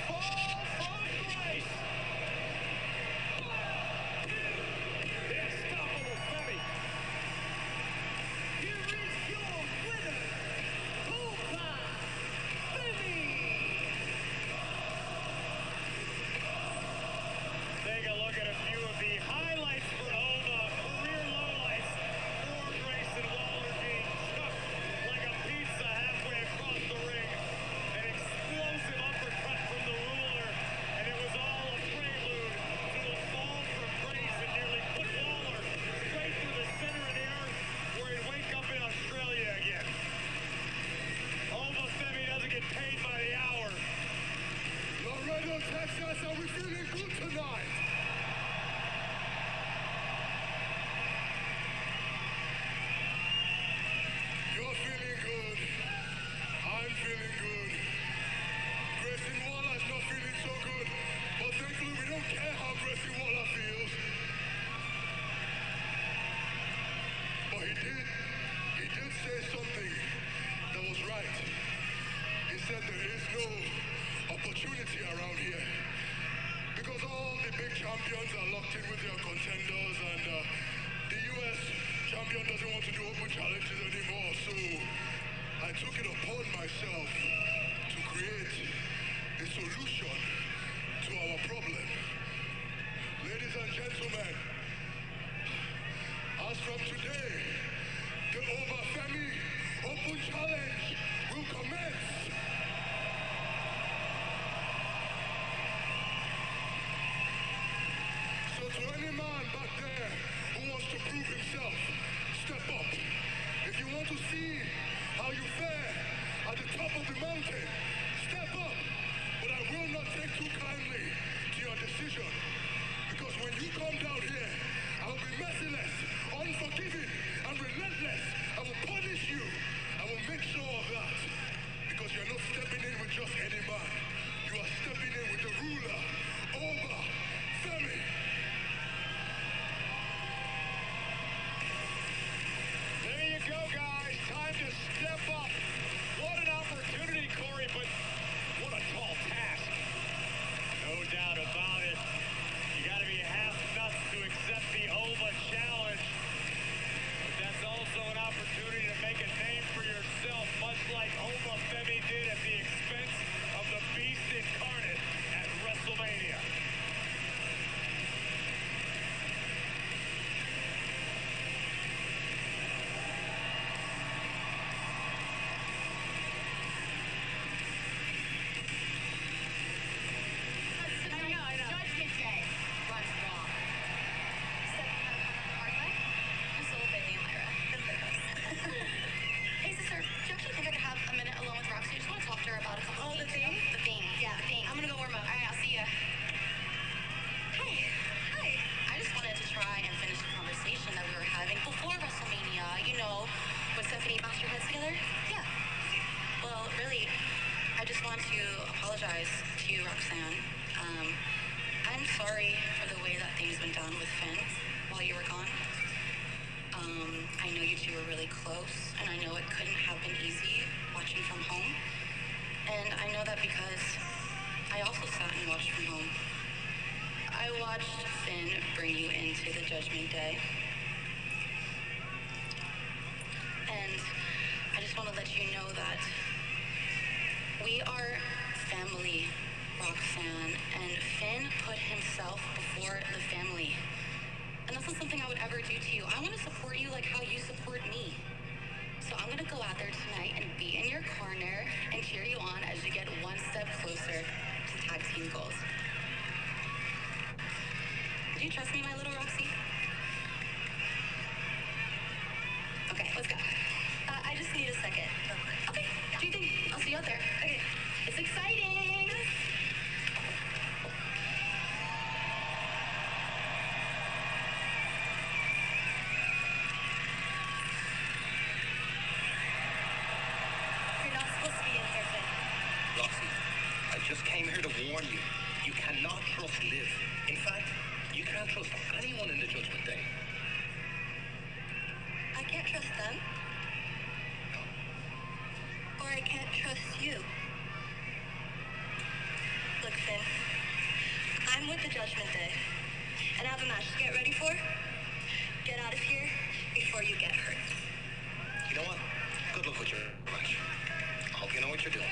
Fall from grace. The unstoppable Femi. Here is your winner, Oba Femi. Take a look at a few of the highlights for Oba. Career lowlights for Grayson Waller being chucked like a pizza halfway across the ring. An explosive uppercut from the ruler, and it was all a prelude to a fall from grace and nearly put Waller straight through the center of the earth where he'd wake up in Australia again. Oba Femi doesn't get paid by the hour. Laredo, Texas, are we feeling good tonight? You're feeling good. I'm feeling good. Grayson Waller's not feeling so good, but thankfully we don't care how Grayson Waller feels. But he did say something that was right. He said there is no opportunity around here because all the big champions are locked in with their contenders, and the U.S. champion doesn't want to do open challenges anymore. So I took it upon myself to create a solution to our problem. Ladies and gentlemen, as from today, the Oba Femi Open Challenge will commence. So to any man back there who wants to prove himself, step up. If you want to see how you fare at the top of the mountain, step up. But I will not take too kindly to your sorry for the way that things went down with Finn while you were gone. I know you two were really close, and I know it couldn't have been easy watching from home. And I know that because I also sat and watched from home. I watched Finn bring you into the Judgment Day. And I just want to let you know that we are family, Roxanne, and Finn put himself before the family. And that's not something I would ever do to you. I want to support you like how you support me. So I'm going to go out there tonight and be in your corner and cheer you on as you get one step closer to tag team goals. Do you trust me, my little Roxy? Okay, let's go. I just need a second. Okay, do you think I'll see you out there? Okay, it's exciting. Just came here to warn you. You cannot trust Liv. In fact, you can't trust anyone in the Judgment Day. I can't trust them. Or I can't trust you. Look, Finn. I'm with the Judgment Day. And I have a match to get ready for. Get out of here before you get hurt. You know what? Good luck with your match. I hope you know what you're doing.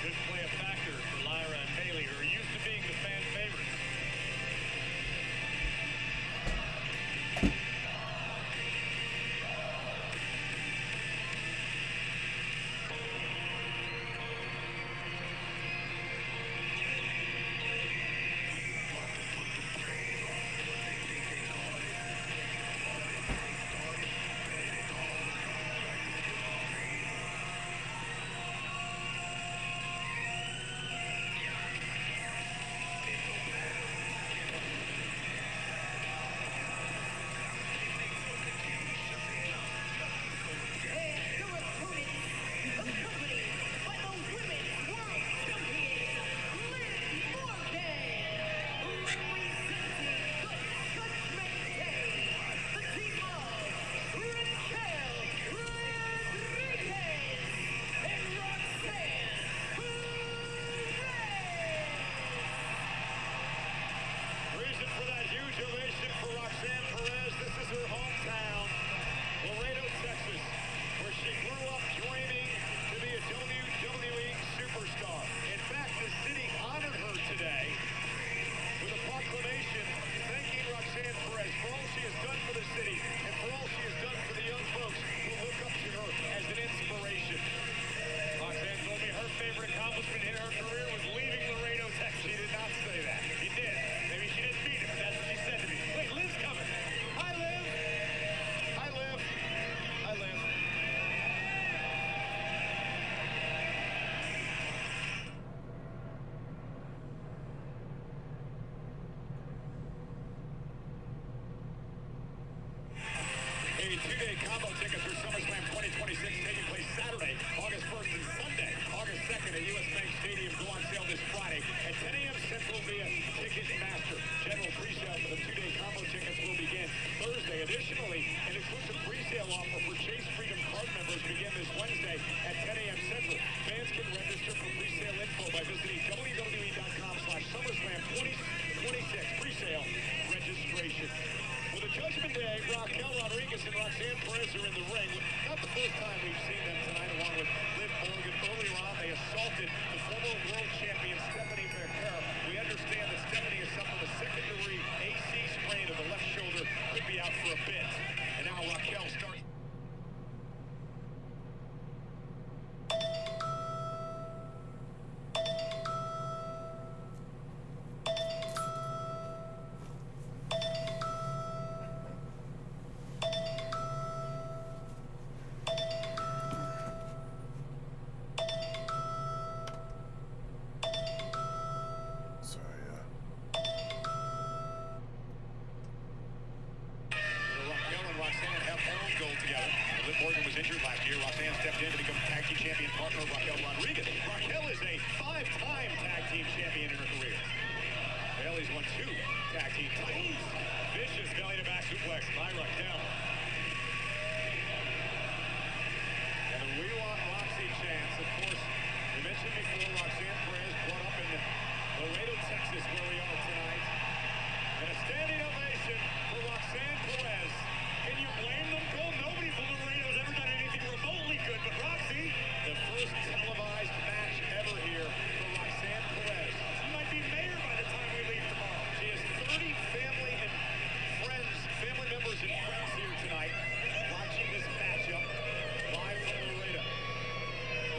Could play a factor for Lyra and Bayley, who are used to being the fan for Raquel Rodriguez. Raquel is a 5-time tag team champion in her career. Bailey's won 2 tag team titles. Vicious belly to back suplex by Raquel. And the We Want Roxy chants, of course, we mentioned before, Roxanne Perez brought up in Laredo, Texas, where we are tonight. And a standing ovation for Roxanne Perez. Can you blame them, Cole? Nobody from Laredo has ever done anything remotely good, but Roxy, the first televised match ever here for Roxanne Perez. She might be mayor by the time we leave tomorrow. She has 30 family members and friends here tonight watching this matchup live from Laredo.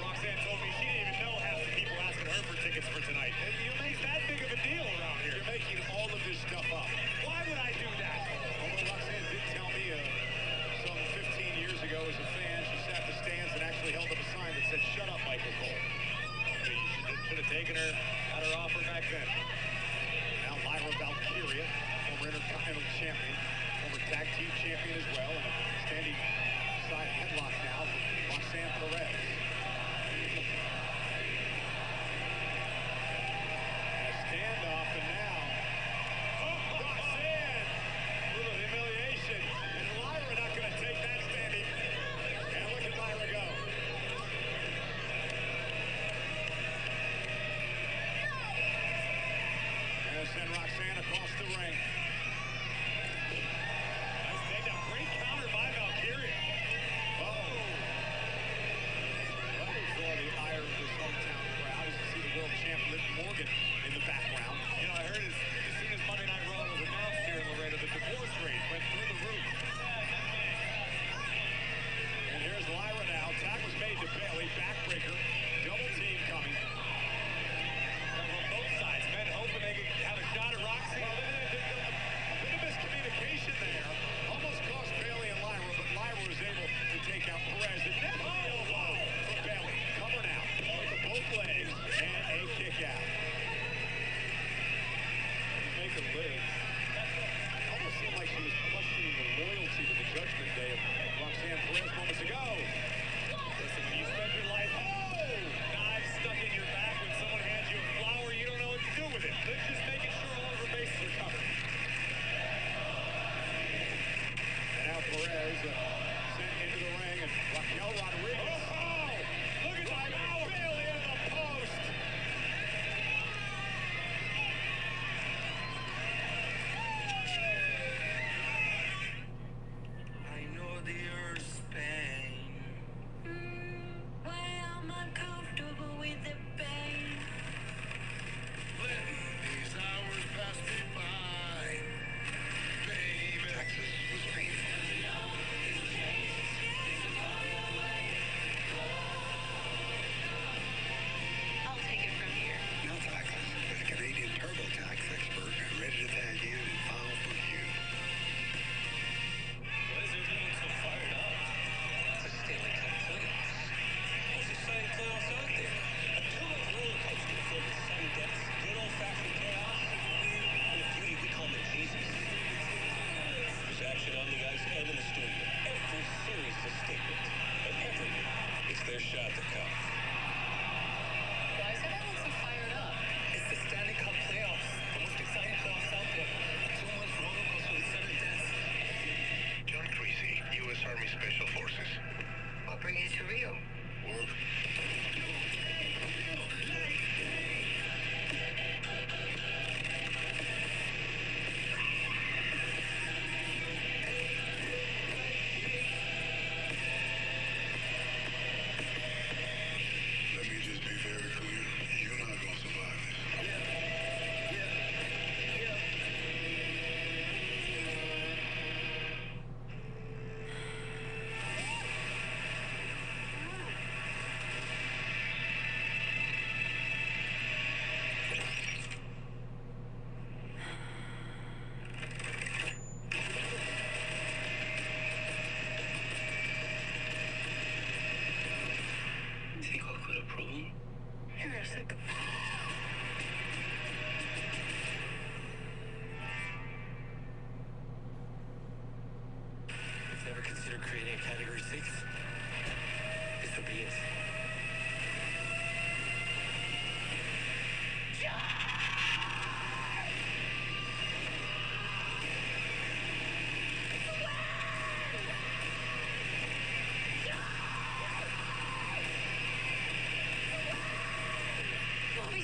Roxanne told me she didn't even know half the people asking her for tickets for tonight. You make that big of a deal around here. You're making all of this stuff up. Why would I do that? Although Roxanne did tell me some 15 years ago as a fan, she sat the stands and actually held up a sign that said, "Shut up, Michael Cole." You should have taken her at her offer back then. Now Lyra Valkyria, former Intercontinental champion, former tag team champion as well, and a standing side headlock now for Roxanne Perez. And a standoff, and now Roxanne, a little humiliation, and Lyra not going to take that standing. And look at Lyra go. And send Roxanne across the ring. Nice takedown. Great counter by Valkyria. Oh.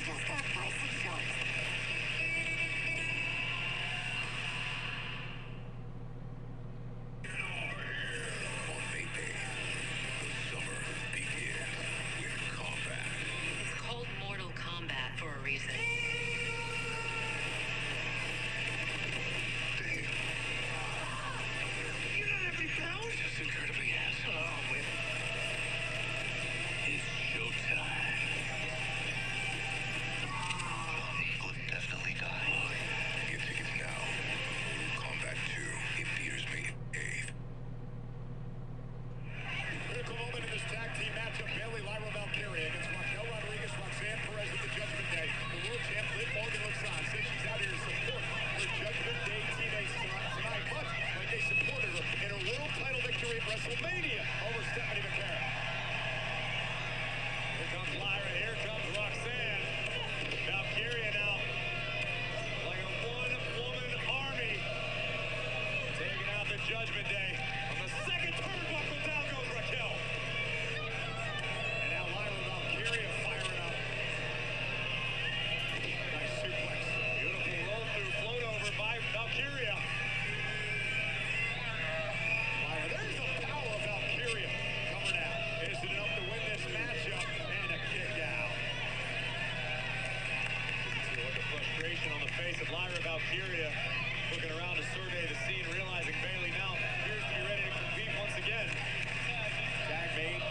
just got pricey choice. On May Day, the summer begins with combat. It's called Mortal Kombat for a reason. You're not 50 pounds? Just incredibly handsome. Oh, wait. It's showtime. Will definitely die. Get tickets now. Mortal Kombat 2 in theaters May 8th. Critical moment in this tag team matchup. Bailey Lyra Valkyria against Raquel Rodriguez, Roxanne Perez at the Judgment Day. The world champ Liv Morgan looks on. Says she's out here to support her Judgment Day teammates tonight, much like they supported her in her world title victory at WrestleMania over Stephanie McCarron. Here comes Lyra, here comes Roxanne. Valkyria now like a one-woman army taking out the Judgment Day. On the second turnbuckle, down goes Raquel. And now Lyra Valkyria firing up. Nice suplex. Beautiful roll through, float over by Valkyria. Lyra, there's the power of Valkyria. Cover now. Is it enough to win this matchup? And a kick out. See what the frustration on the face of Lyra Valkyria. Looking around to survey the scene, realizing Bailey now appears to be ready to compete once again. Tag made.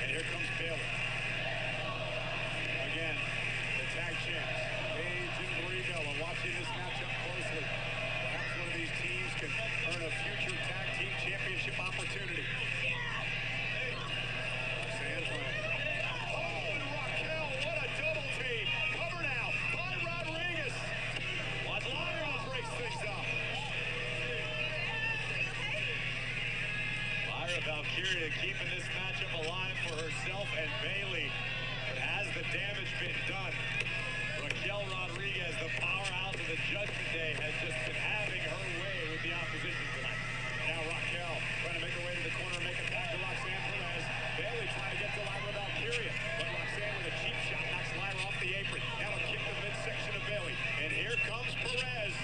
And here comes Bailey. Again, the tag champs, Paige and Brie Bella, watching this matchup closely. Perhaps one of these teams can earn a future tag team championship opportunity. Roxanne trying. Oh, and Raquel, what a double team. Cover now by Rodriguez. Watch Lyra breaks things up. Lyra Valkyria keeping this matchup alive for herself and Bailey. But has the damage been done? Raquel Rodriguez, the powerhouse of the Judgment Day, has just been having her way with the opposition tonight. Now Raquel trying to make her way to the corner and make a tag to Roxanne Perez. Bailey trying to get to Lyra Valkyria, but Roxanne with a cheap shot knocks Lyra off the apron. Now a kick to the midsection of Bailey. And here comes Perez.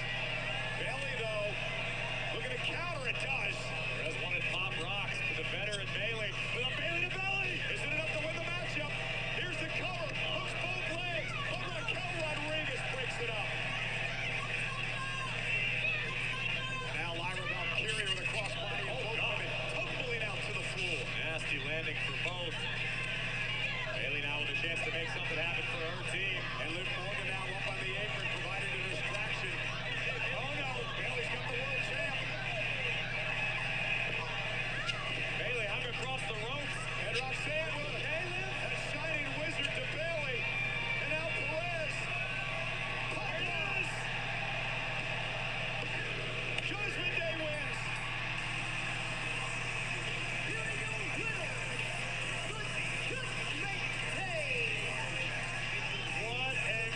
Bailey, though, looking to counter. It does. Perez wanted pop rocks to the veteran Bailey. With a Bailey to belly. Is it enough to win the matchup? Here's the cover. Hooks both legs. But Raquel Rodriguez breaks it up. Now Lyra Valkyria with a crossbody of both women, tumbling out to the floor. Nasty landing for both. Bailey now with a chance to make something happen for her team. And Liv Morgan now up on the apron, providing a distraction. Oh no, Bailey's got the world champ. Bailey hung across the ropes. And Roxanne with a a shining wizard to Bailey. And now Perez. Perez! Judgment Day wins. Here we go, winner. What a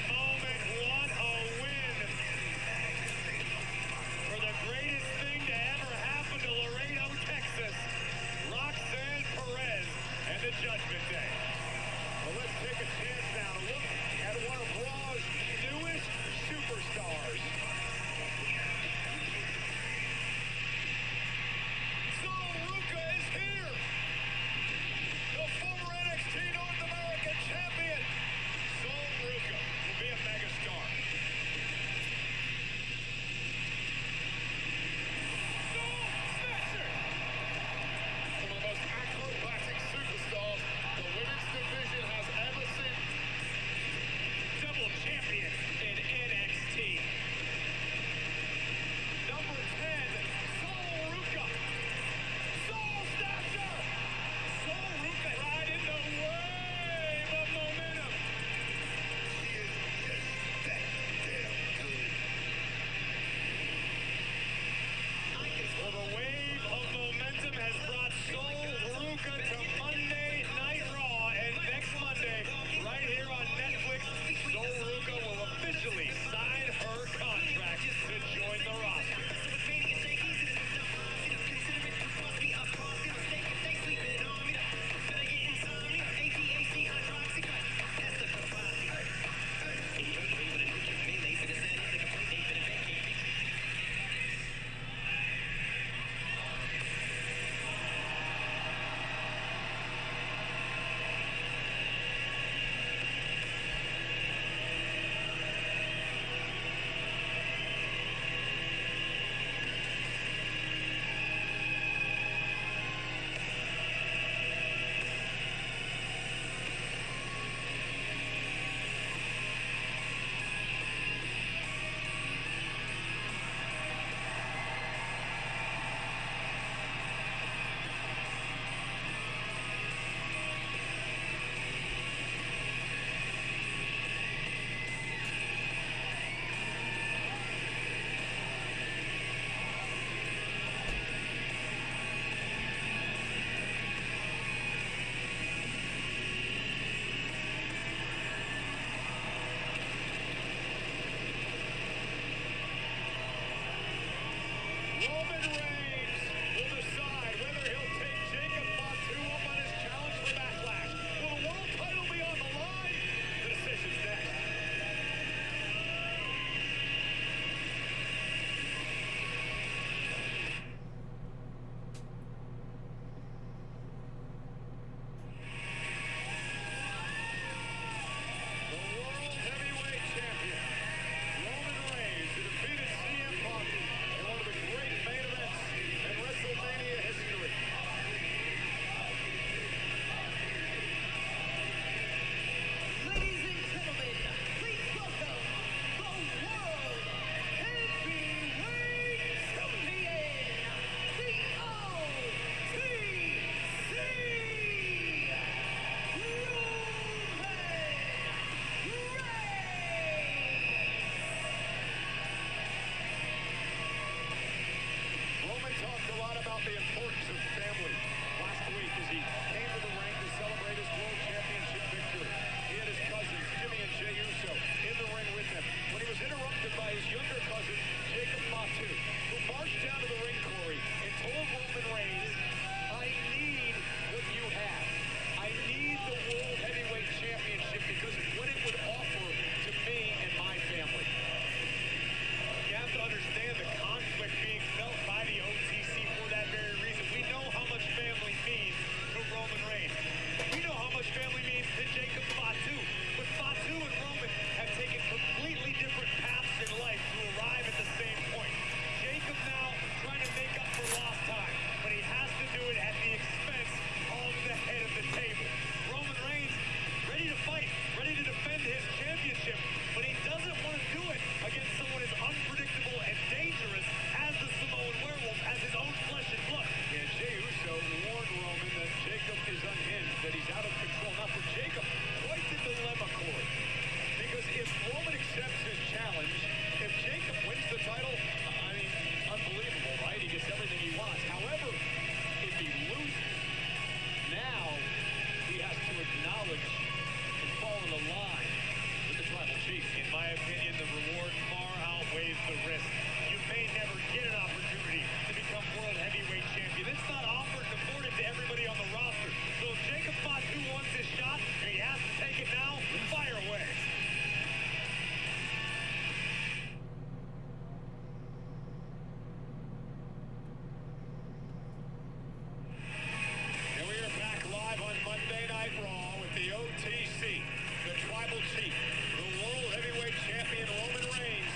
seat for the World Heavyweight Champion Roman Reigns.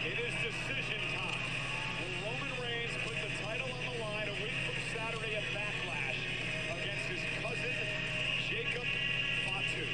It is decision time. Will Roman Reigns put the title on the line a week from Saturday at Backlash against his cousin, Jacob Fatu?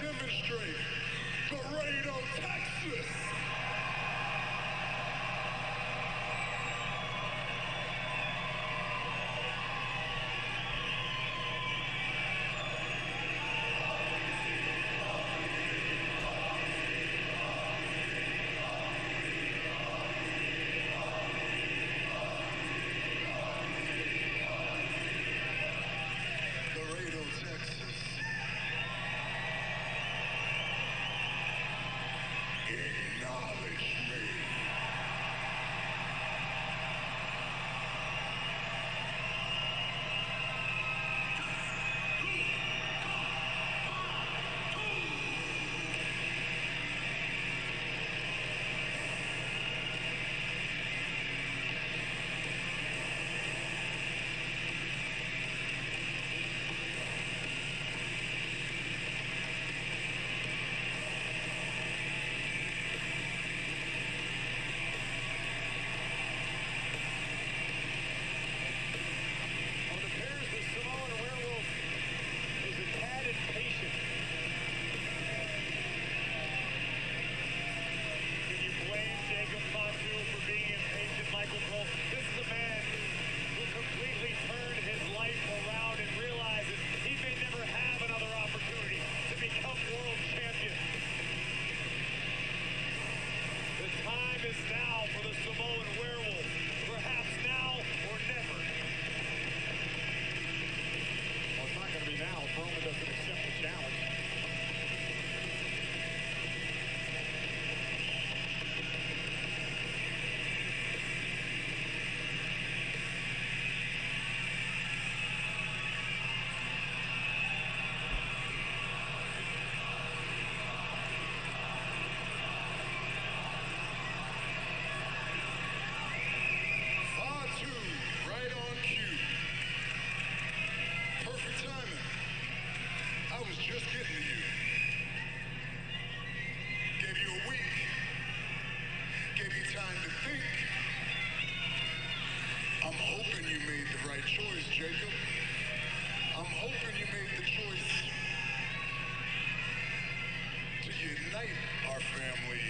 Demonstrate Laredo, Texas. Laredo, Texas. Ignite. unite our family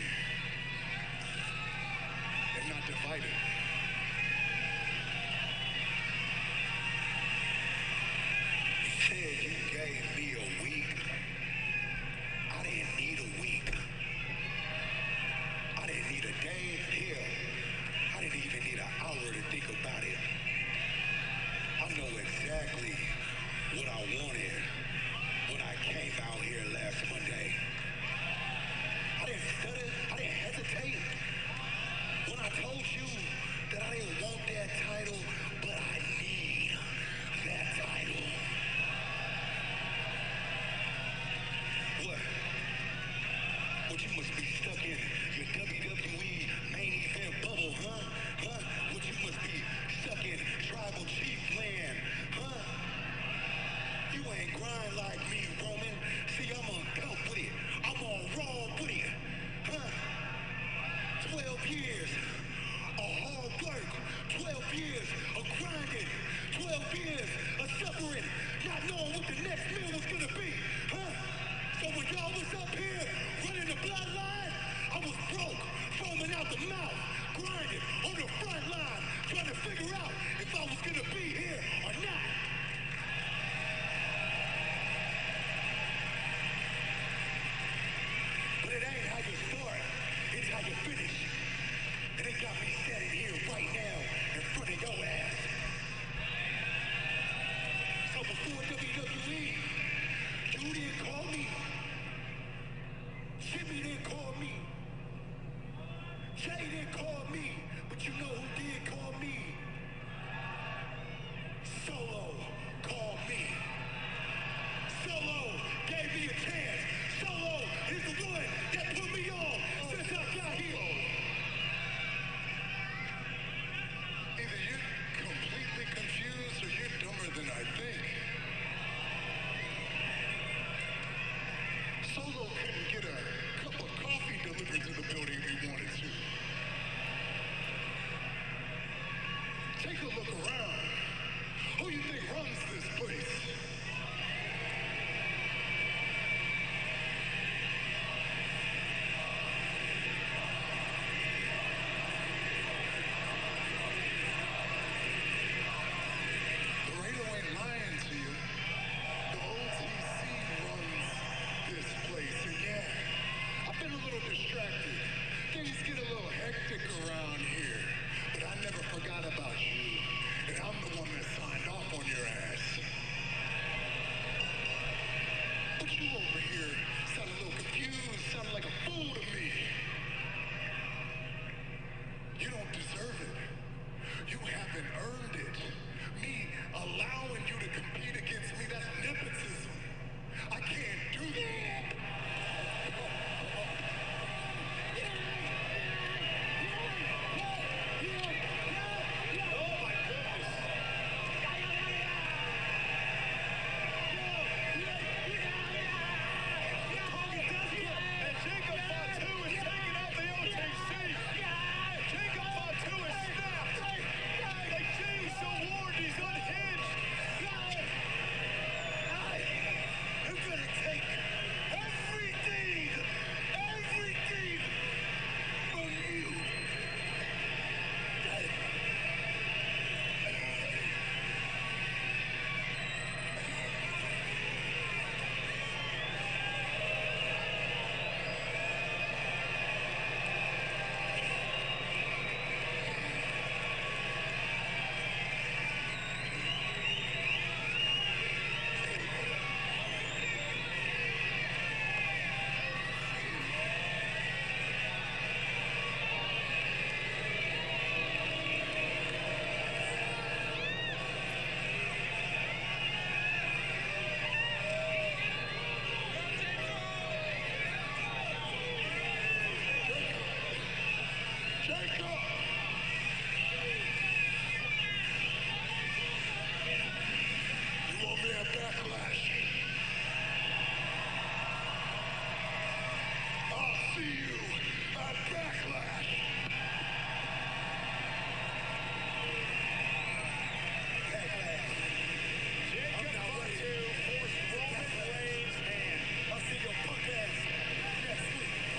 and not divide it. You said you gave me a week. I didn't need a week. I didn't need a day. Hell, I didn't even need an hour to think about it. I know exactly what I wanted when I came out here last Monday. I didn't stutter. I didn't hesitate. When I told you that I didn't want that title, but I need that title. What? What, you must be stuck in your WWE main event bubble, huh? Huh? What, you must be stuck in tribal chief land, huh? You ain't grind like me, Roman. See, I'm on top with it. I'm on raw with it, huh? 12 years of hard work, 12 years of grinding, 12 years of suffering, not knowing what the next meal was gonna be, huh? So when y'all was up here running the bloodline, I was broke, foaming out the mouth, grinding on the front line, trying to figure out if I was gonna be here or not. But it ain't how you start, it's how you finish. And they got me standing here right now in front of your ass. So before WWE, you didn't call me. Jimmy didn't call me. Jay didn't call me. But you know who did call me? Solo called me. Solo gave me a chance. Solo is the one that put me on since I got here. Either you're completely confused or you're dumber than I think. Solo couldn't get a cup of coffee delivered to the building if he wanted to. Take a look around. Who you think runs this place? Laredo ain't lying to you. The OTC runs this place, and yeah, I've been a little distracted. Things get a little hectic around here, but I never forgot about you, and I'm the one that signed off on your ass. But you over here sound a little confused, sound like a fool to me. You don't deserve it. You haven't earned it. Me allowing you to compete against me, that's nepotism. I can't do that. Oh my goodness. And Jacob Fatu is taking out the OTC. Jacob Fatu is snapped. Like James Award, he's unhinged. I'm gonna take everything from you. Jacob! You want me at Backlash? I'll see you at Backlash. Jacob Fatu forced Roman Reigns' hand. I'll see your punk ass next week.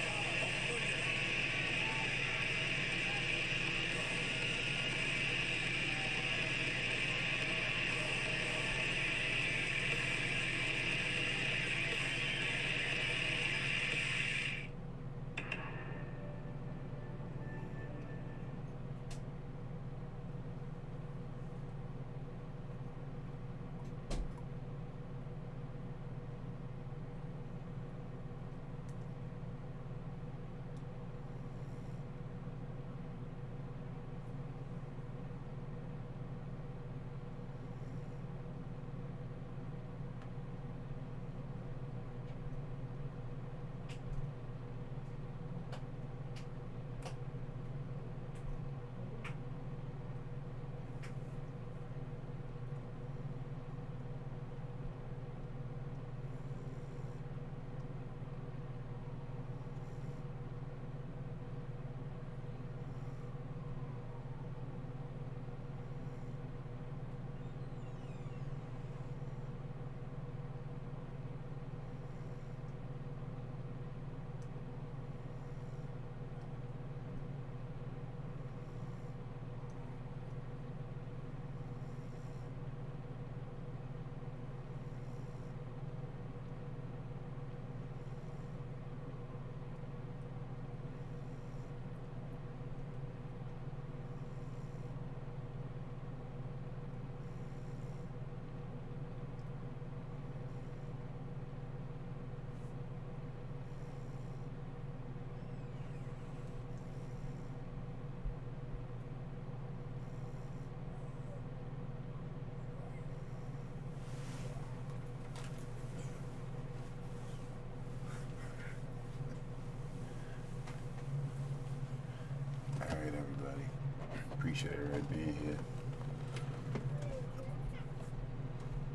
appreciate everybody being here.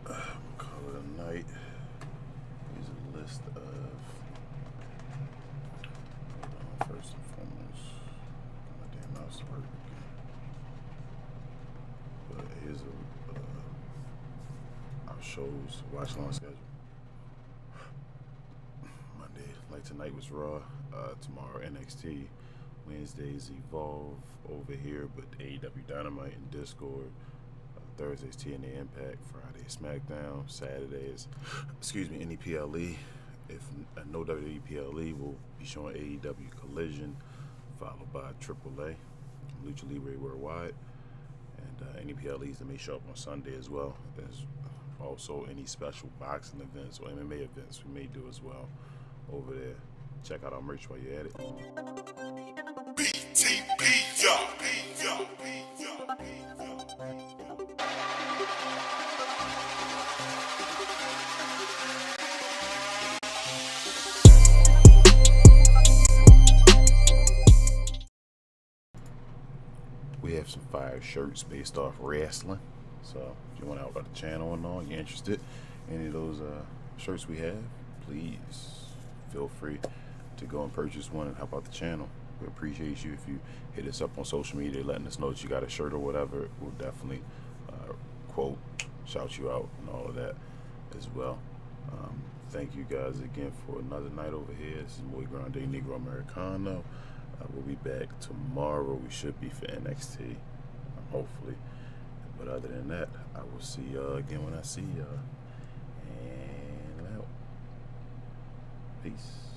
I'm gonna call it a night. Here's a list of. First and foremost, my damn mouse to work again. But here's our shows, watch long schedule. Monday, like tonight was Raw. Tomorrow NXT. Wednesday's Evolve over here, but AEW Dynamite and Discord. Thursday's TNA Impact. Friday SmackDown. Saturday is, NEPLE. If no WWE PLE, will be showing AEW Collision, followed by AAA, Lucha Libre Worldwide, and any PLEs that may show up on Sunday as well. There's also any special boxing events or MMA events we may do as well over there. Check out our merch while you're at it. We have some fire shirts based off wrestling. So if you want to help out the channel and all, you're interested in any of those shirts we have, please feel free to go and purchase one and help out the channel. We appreciate you if you hit us up on social media letting us know that you got a shirt or whatever. We'll definitely quote, shout you out and all of that as well. Thank you guys again for another night over here. This is Muy Grande Negro Americano. We'll be back tomorrow. We should be for NXT, hopefully. But other than that, I will see y'all again when I see y'all. And out. Peace.